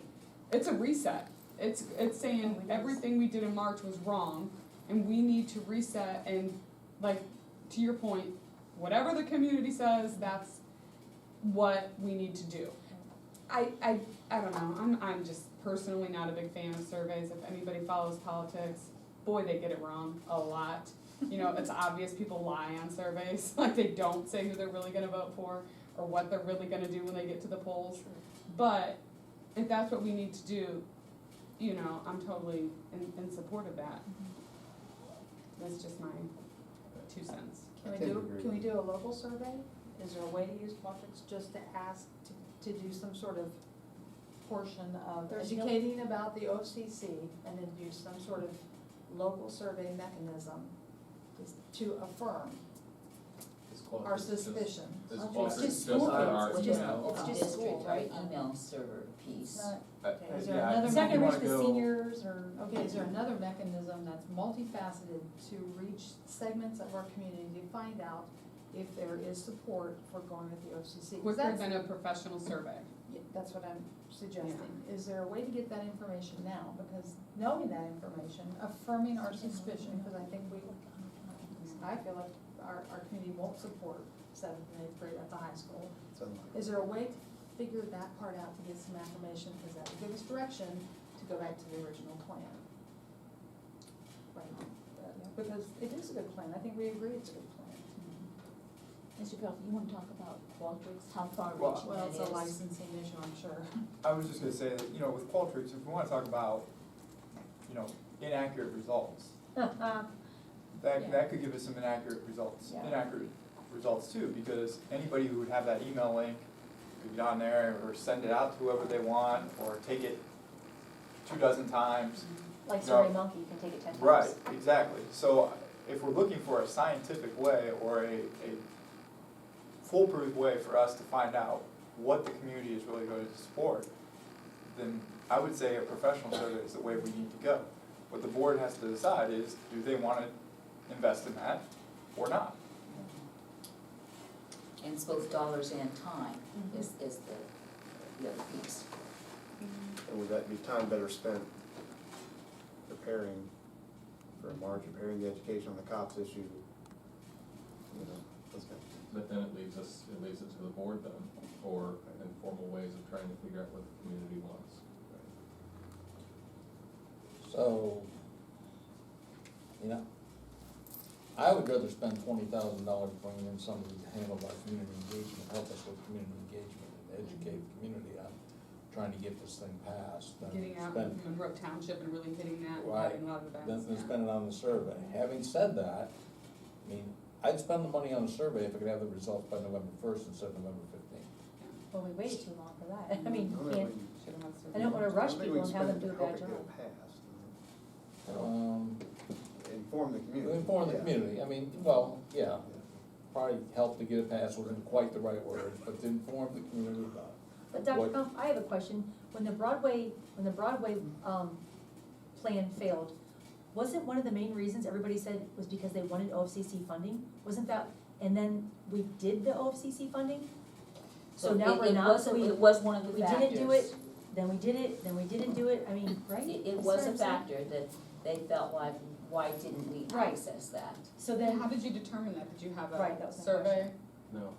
it's a reset. It's saying everything we did in March was wrong, and we need to reset, and like, to your point, whatever the community says, that's what we need to do. I don't know, I'm just personally not a big fan of surveys. If anybody follows politics, boy, they get it wrong a lot. It's obvious people lie on surveys, like they don't say who they're really gonna vote for or what they're really gonna do when they get to the polls. But if that's what we need to do, I'm totally in support of that. That's just my 2 cents. Can we do a local survey? Is there a way to use Qualtrics just to ask to do some sort of portion of There's no- educating about the OFCC and then do some sort of local survey mechanism to affirm our suspicion? Is It's Qualtrics just just school, our it's email? just It's just district, school, right, right? email server piece. It's not- Okay, is there Yeah, I another, think second you reach wanna the go- seniors, or? Okay, is there another mechanism that's multifaceted to reach segments of our community to find out if there is support for going with the OFCC? 'Cause Quicker that's- than a professional survey. Yeah, that's what I'm suggesting. Is there a way to get that information now? Because knowing that information, affirming our suspicion, because I think I feel like our community won't support 7th and 8th grade at the high school. Is there a way to figure that part out to get some affirmation? Because that would give us direction to go back to the original plan. Right, because it is a good plan. I think we agree it's a good plan. Mr. Pelfrey, you wanna talk about Qualtrics, how far Well, reaching Well, that it's is? a licensing issue, I'm sure. I was just gonna say that, with Qualtrics, if we wanna talk about, inaccurate results, that could give us some inaccurate results. Yeah. Inaccurate results too, because anybody who would have that email link could get on there or send it out to whoever they want, or take it 24 times. Like No. SurveyMonkey, you can take it 10 times. Right, exactly. So if we're looking for a scientific way or a foolproof way for us to find out what the community is really going to support, then I would say a professional survey is the way we need to go. What the board has to decide is, do they want to invest in that or not? And it's both dollars and time is the other piece. And would that be time better spent preparing for March, preparing the education on the COPS issue? Those kind of things. But then it leaves it to the board then, for informal ways of trying to figure out what the community wants. So, I would rather spend $20,000 bringing in somebody to handle our community engagement, help us with community engagement and educate the community on trying to get this thing passed. than Getting out spend- in Monroe Township and really hitting that, and Right. having a lot of events. Than yeah. spend it on the survey. Having said that, I'd spend the money on the survey if I could have the results by November 1st instead of November 15th. Well, we waited too long for that. I mean, I you don't can't, think Should've had I don't wanna we- rush I don't think people we and can have them spend do it a to help bad it job. get passed. Inform the community. Inform the Yeah. community, probably help to get it passed wasn't quite the right word, but to inform the community about it. but Dr. What- Kump, I have a question. When the Broadway plan failed, wasn't one of the main reasons everybody said was because they wanted OFCC funding? Wasn't that, and then we did the OFCC funding? So now we're not, It was one of the we factors. didn't do it, then we did it, then we didn't do it, I mean, right? It That's was what a I'm saying. factor that they felt like, why didn't we Right. access that? So Then how then, did you determine that? Did you have Right, that a was my survey? No.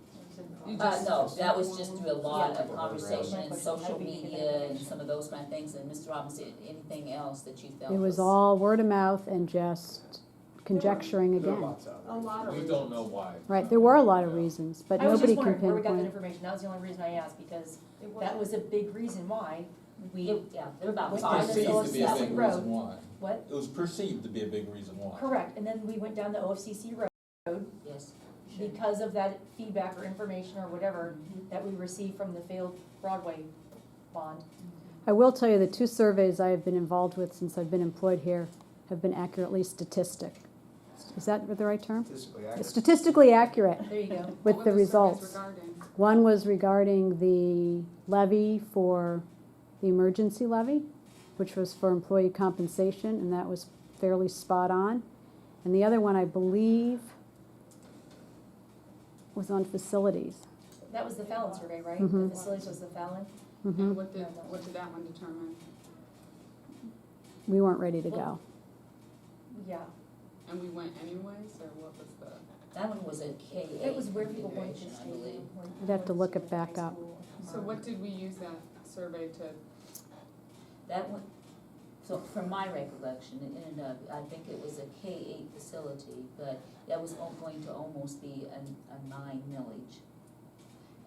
You just- No, that was just through a lot Yeah. of conversation Yeah. and social I'd be thinking media and information. some of those kind of things, and Mr. Robinson, anything else that you felt It was all word of mouth and just conjecturing There are again. lots out there. A lot of We don't know why. Right, there were a lot of reasons, but I was nobody just can wondering where we got that pinpoint. information, that was the only reason I asked, because that was a big reason why we, Yeah, there were about Went five down or this Perceived to be a six. big Road. reason why. what? It was perceived to be a big reason why. Correct, and then we went down the OFCC road Yes. because of that feedback or information or whatever that we received from the failed Broadway bond. I will tell you, the two surveys I have been involved with since I've been employed here have been accurately statistic. Is that the right term? Statistically accurate. Statistically accurate There you go. with What the were surveys results. regarding? One was regarding the levy for the emergency levy, which was for employee compensation, and that was fairly spot on. And the other one, I believe, was on facilities. That was the Fallon survey, right? Mhm. The facilities was the Fallon? Mhm. And what did that one determine? We weren't ready to go. Yeah. And we went anyways, or what was the? That one was a K-8 It was where people wanted to configuration, I stay. believe. You'd have to look it back up. So what did we use that survey to? That one, so from my recollection, it ended up, I think it was a K-8 facility, but that was going to almost be a 9 millage.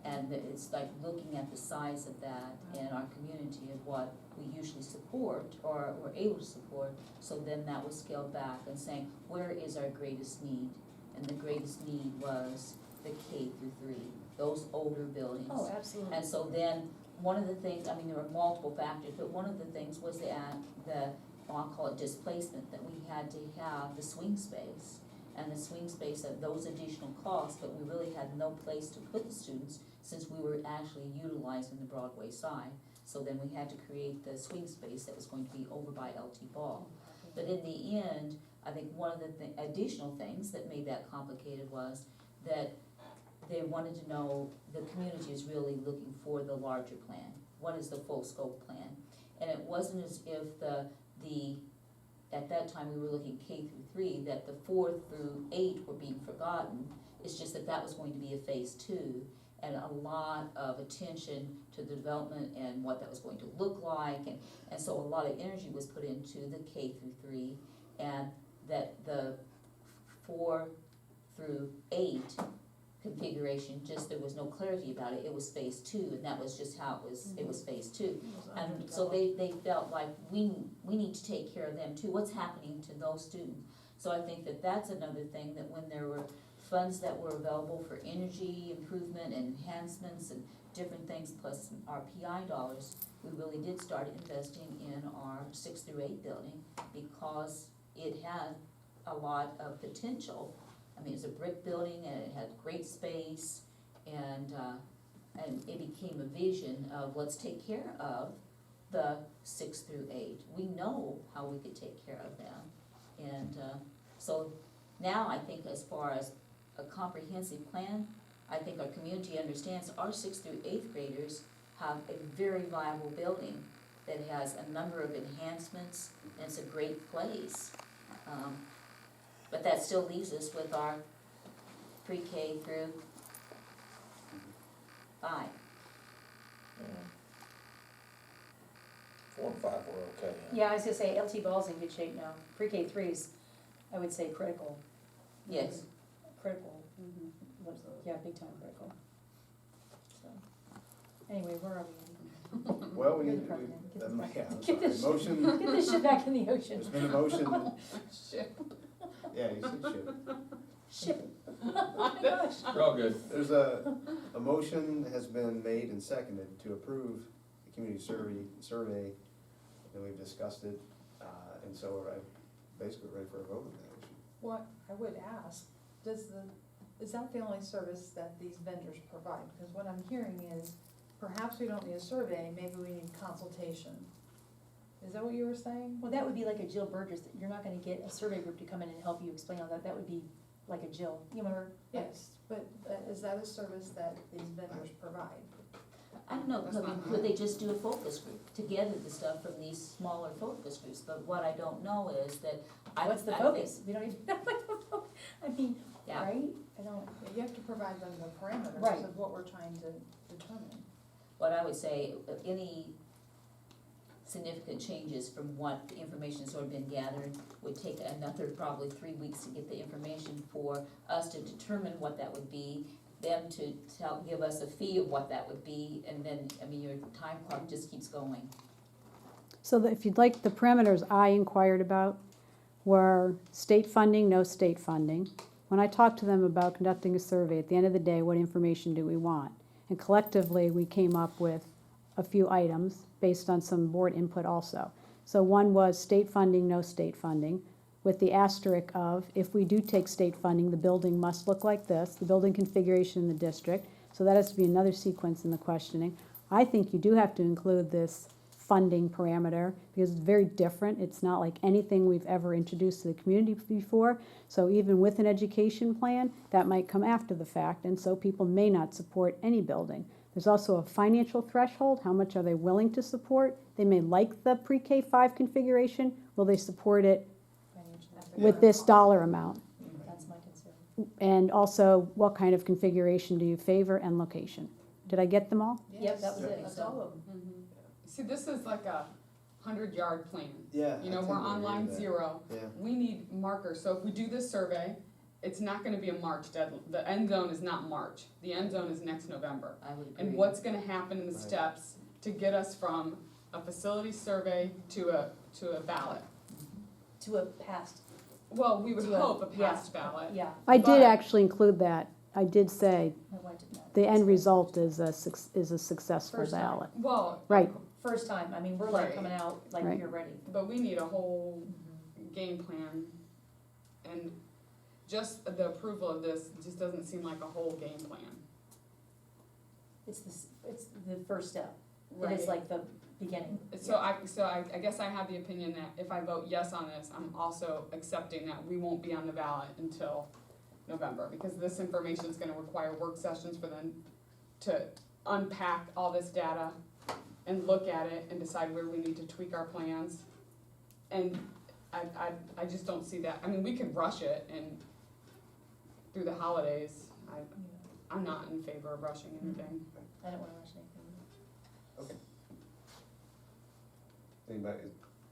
And it's like looking at the size of that in our community of what we usually support or we're able to support. So then that was scaled back and saying, where is our greatest need? And the greatest need was the K-3, those older buildings. Oh, absolutely. And so then, one of the things, I mean, there were multiple factors, but one of the things was I'll call it displacement, that we had to have the swing space. And the swing space at those additional costs, but we really had no place to put the students since we were actually utilizing the Broadway side. So then we had to create the swing space that was going to be over by LT Ball. But in the end, I think one of the additional things that made that complicated was that they wanted to know, the community is really looking for the larger plan. What is the full scope plan? And it wasn't as if at that time we were looking K-3, that the 4 through 8 were being forgotten. It's just that was going to be a phase 2, and a lot of attention to the development and what that was going to look like. And so a lot of energy was put into the K-3, and that the 4 through 8 configuration, just there was no clarity about it, it was phase two, and that was just how it was phase two. And so they felt like we need to take care of them too, what's happening to those students? So I think that that's another thing, that when there were funds that were available for energy improvement and enhancements and different things, plus our PI dollars, we really did start investing in our 6 through 8 building, because it had a lot of potential. I mean, it's a brick building and it had great space, and it became a vision of, let's take care of the 6 through 8. We know how we could take care of them. And so now I think, as far as a comprehensive plan, I think our community understands our 6th through 8th graders have a very viable building that has a number of enhancements, and it's a great place. But that still leaves us with our pre-K through 5. Yeah. 4 and 5 were okay. Yeah, I was gonna say LT Ball's in good shape now. Pre-K 3's, I would say critical. Yes. Critical, Mhm. yeah, big time critical. So, anyway, where are we? Well, we You're need, the president. Get this back. yeah, I'm Get sorry, this- motion, Get this shit back in the ocean. there's been a motion, Shit. yeah, you said should. Ship it. Oh my gosh. We're all good. There's a motion has been made and seconded to approve the community survey, and we've discussed it, and so we're basically ready for a vote on that issue. What I would ask, is that the only service that these vendors provide? Because what I'm hearing is, perhaps we don't need a survey, maybe we need consultation. Is that what you were saying? Well, that would be like a Jill Burgess, you're not gonna get a survey group to come in and help you explain all that, that would be like a Jill, you remember? Yes, but is that a service that these vendors provide? I don't know, That's not could they just do a focus group to gather the stuff from these smaller focus groups? But what I don't know is that What's the I focus? We don't even know what the focus, I mean, Yeah. right? I don't, You have to provide them the parameters Right. of what we're trying to determine. What I would say, any significant changes from what the information has already been gathered would take another probably 3 weeks to get the information for us to determine what that would be, them to give us a fee of what that would be, and then, I mean, your time clock just keeps going. So that if you'd like, the parameters I inquired about were state funding, no state funding. When I talked to them about conducting a survey, at the end of the day, what information do we want? And collectively, we came up with a few items based on some board input also. So one was state funding, no state funding, with the asterisk of, if we do take state funding, the building must look like this, the building configuration in the district. So that has to be another sequence in the questioning. I think you do have to include this funding parameter, because it's very different. It's not like anything we've ever introduced to the community before. So even with an education plan, that might come after the fact, and so people may not support any building. There's also a financial threshold. How much are they willing to support? They may like the pre-K 5 configuration. Will they support it with this dollar amount? that's my concern. And also, what kind of configuration do you favor, and location? Did I get them all? Yep, that was Yeah. it, That's so. all of them. Mhm. See, this is like a 100-yard plan. Yeah. You know, we're on line 0. Yeah. We need markers, so if we do this survey, it's not gonna be a March deadline. The end zone is not March. The end zone is next November. I would agree. And what's gonna happen in the Right. steps to get us from a facility survey to a ballot? To a past, Well, we would To a- hope a yeah. past ballot. yeah, I did But- actually include that. I did say I went to that. the end result is a successful First time. ballot. Well, Right. First time, I mean, we're like Right. coming out, like Right. you're ready. but we need a whole game plan, and just the approval of this just doesn't seem like a whole game plan. It's the first step. It Right. is like the beginning. So I guess I have the opinion that if I vote yes on this, I'm also accepting that we won't be on the ballot until November, because this information is gonna require work sessions for them to unpack all this data and look at it and decide where we need to tweak our plans. And I just don't see that. I mean, we could rush it and through the holidays. I'm not in favor of rushing anything. I don't wanna rush anything.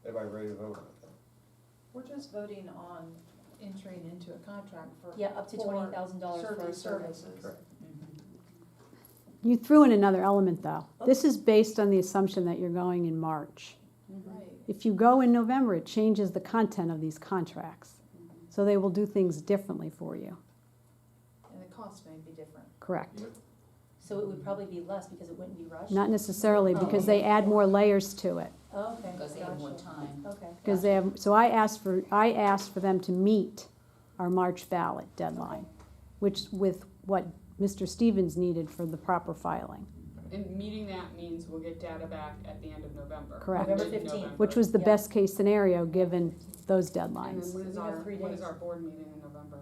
Everybody ready to vote on it? We're just voting on entering into a contract for. Yeah, up to for $20,000 for survey a service. services. Correct. You threw in another element, though. This is based on the assumption that you're going in March. Right. If you go in November, it changes the content of these contracts. So they will do things differently for you. And the cost may be different. Correct. So it would probably be less because it wouldn't be rushed? Not necessarily, because they add more layers to it. Oh, okay, Because they have more gotcha. time. Okay. Because they have, so I asked for them to meet our March ballot deadline, which with what Mr. Stevens needed for the proper filing, And meeting that means we'll get data back at the end of November. Correct. November Mid-November. 15th. which was the Yeah. best case scenario given those And then deadlines. when is We have our, 3 when is days. our board meeting in November?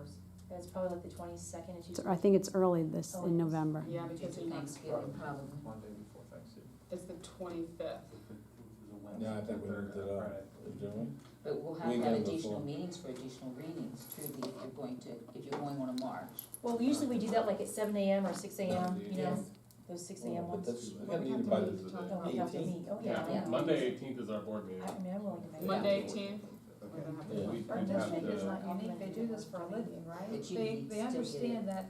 Yeah, it's probably like the 22nd, as you So I think it's early this, Oh, in it is. November. Yeah, because Due to Thanksgiving, probably. Monday before Thanksgiving. it's the 25th. Yeah, I think we looked it up, didn't we? But we'll have Weekend additional before. meetings for additional readings, truly, if you're going on a march. Well, usually we do that like at 7 AM or 6 AM, you know, Yes. those 6 AM But ones. that's, we Well, gotta we need have it to by meet the to talk Oh, about we have to 18th. meet, oh, Yeah. yeah. Monday 18th is our board meeting. I mean, I'm willing to make it. Monday 18th? We're Okay. gonna have to Yeah, do we- it. Our we'd have district is to- not unique, they do this for a living, right? But you They, need they still get understand that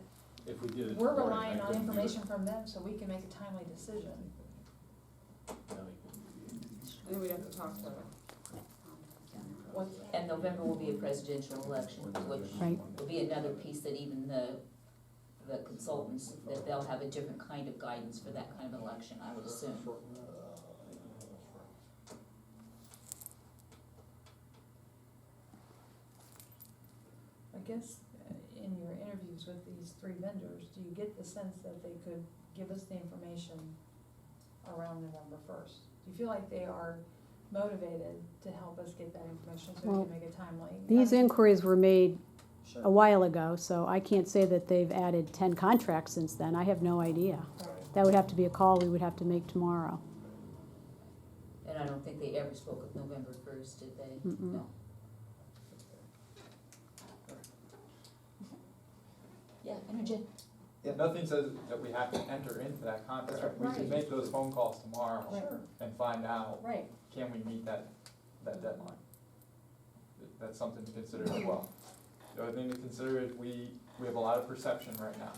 If we did it. we're tomorrow, relying I on couldn't do it. information from them so we can make a timely decision. No, you couldn't. And then we'd have to talk to them. And November will be a presidential election, which Right. will be another piece that even the consultants, that they'll have a different kind of guidance for that kind of election, I would assume. I guess in your interviews with these 3 vendors, do you get the sense that they could give us the information around November 1st? Do you feel like they are motivated to help us get that information so we Well, can make it timely? These inquiries were made Sure. a while ago, so I can't say that they've added 10 contracts since then. I have no idea. That would have to be a call we would have to make tomorrow. And I don't think they ever spoke of November first, did they? Mm-mm. No. Yeah, interject. Yeah, nothing says that we have to enter into that contract. We Right. can make those phone calls tomorrow Sure. and find out, Right, can we meet that deadline? That's something to consider as well. The other thing to consider is we have a lot of perception right now.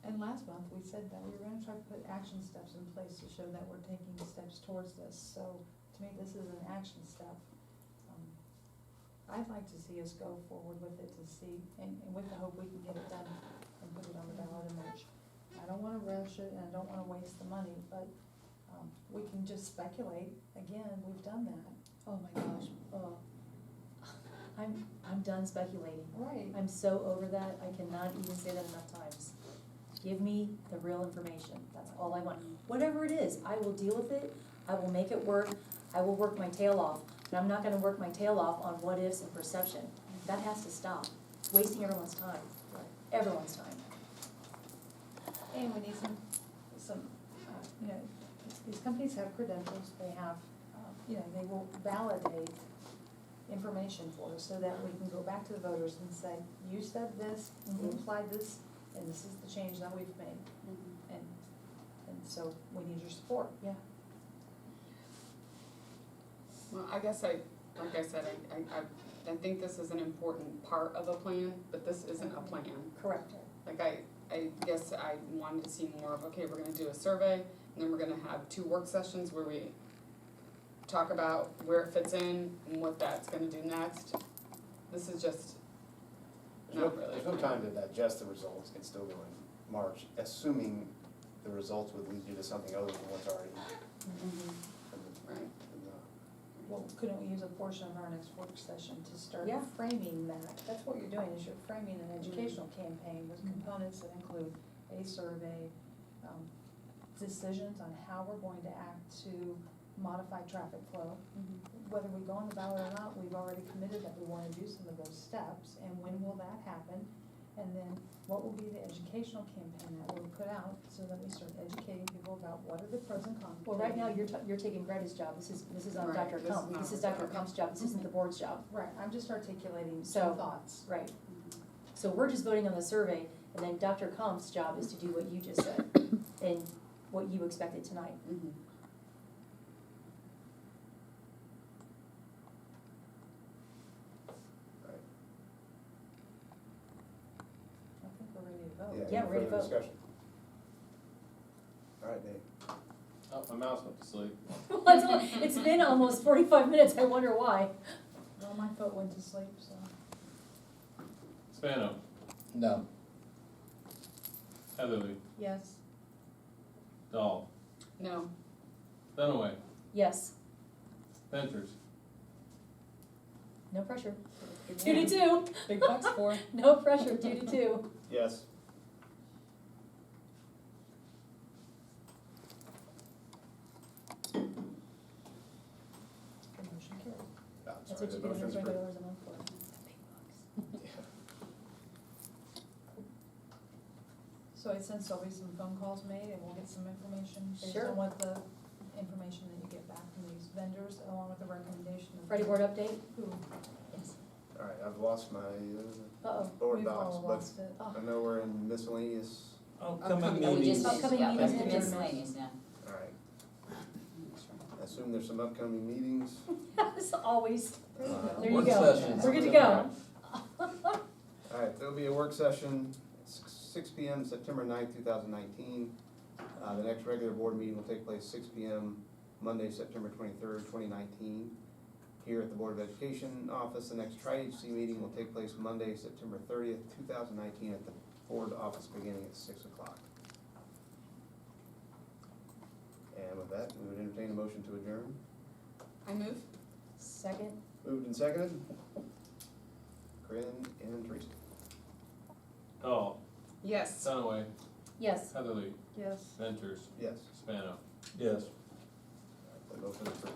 And last month, we said that we were gonna try to put action steps in place to show that we're taking steps towards this, so to me, this is an action step. I'd like to see us go forward with it to see, and with the hope we can get it done and put it on the ballot in March. I don't wanna rush it, and I don't wanna waste the money, but, we can just speculate, again, we've done that. oh my gosh, oh. I'm done speculating. Right. I'm so over that, I cannot even say that enough times. Give me the real information, that's all I want. Whatever it is, I will deal with it, I will make it work, I will work my tail off, but I'm not gonna work my tail off on what ifs and perception. That has to stop, it's wasting everyone's time, everyone's time. And we need some, you know, these companies have credentials, they have, you know, they will validate information for us so that we can go back to the voters and say, you said this, you applied this, and this is the change that we've made. And so we need your support. Yeah. Well, I guess like I said, I think this is an important part of a plan, but this isn't a plan. Correct. Like I guess I wanted to see more of, okay, we're gonna do a survey, and then we're gonna have 2 work sessions where we talk about where it fits in and what that's gonna do next. This is just not really. There's no time to digest the results, it's still going March, assuming the results would lead you to something other than what's already. Right. Well, couldn't we use a portion of our next work session to start Yeah. framing that? That's what you're doing, is you're framing an educational campaign with components that include a survey, decisions on how we're going to act to modify traffic flow. Whether we go on the ballot or not, we've already committed that we wanna do some of those steps, and when will that happen? And then what will be the educational campaign that we'll put out so that we start educating people about what are the pros and cons? Well, right now, you're taking Greta's job, this is on Right, Dr. this is Kump, not this is her Dr. job. Kump's job, this isn't the board's job. Right, I'm just articulating So- some thoughts. Right. So we're just voting on the survey, and then Dr. Kump's job is to do what you just said, and what you expected tonight. Yeah, we're ready to Further vote. discussion? All right, Dave. Oh, my mouse went to sleep. It's been almost 45 minutes, I wonder why. Well, my foot went to sleep, so. Spano, No. Heatherly, Yes. Dahl, No. Dunaway, Yes, Ventures. no pressure. Good 2 man. to 2, Big bucks for. no pressure, 2 to 2. Yes. Good motion carried. That's Sorry, what the you do, motion's $100 for- a month for. Big bucks. So I sense there'll be some phone calls made and we'll get some information based Sure. on what the information that you get back from these vendors, along with the recommendation of. Friday board update? Who? Yes. All right, I've lost my Uh-oh. board We've all docs, but lost it. Oh. I know we're in miscellaneous. Upcoming Oh, we meetings. just, Upcoming yeah, meetings let's do and miscellaneous now. All right. I assume there's some upcoming meetings. As always. There you Work go. sessions. We're good to go. All right, there'll be a work session, 6 PM, September 9th, 2019. The next regular board meeting will take place 6 PM, Monday, September 23rd, 2019. Here at the Board of Education office, the next Tri-HC meeting will take place Monday, September 30th, 2019, at the board office beginning at 6 o'clock. And with that, we would entertain a motion to adjourn. I move. Second? Moved and seconded. Corinne and Teresa. Dahl, Yes. Dunaway, Yes. Heatherly, Yes. Ventures, Yes. Spano. Yes. The motion is approved.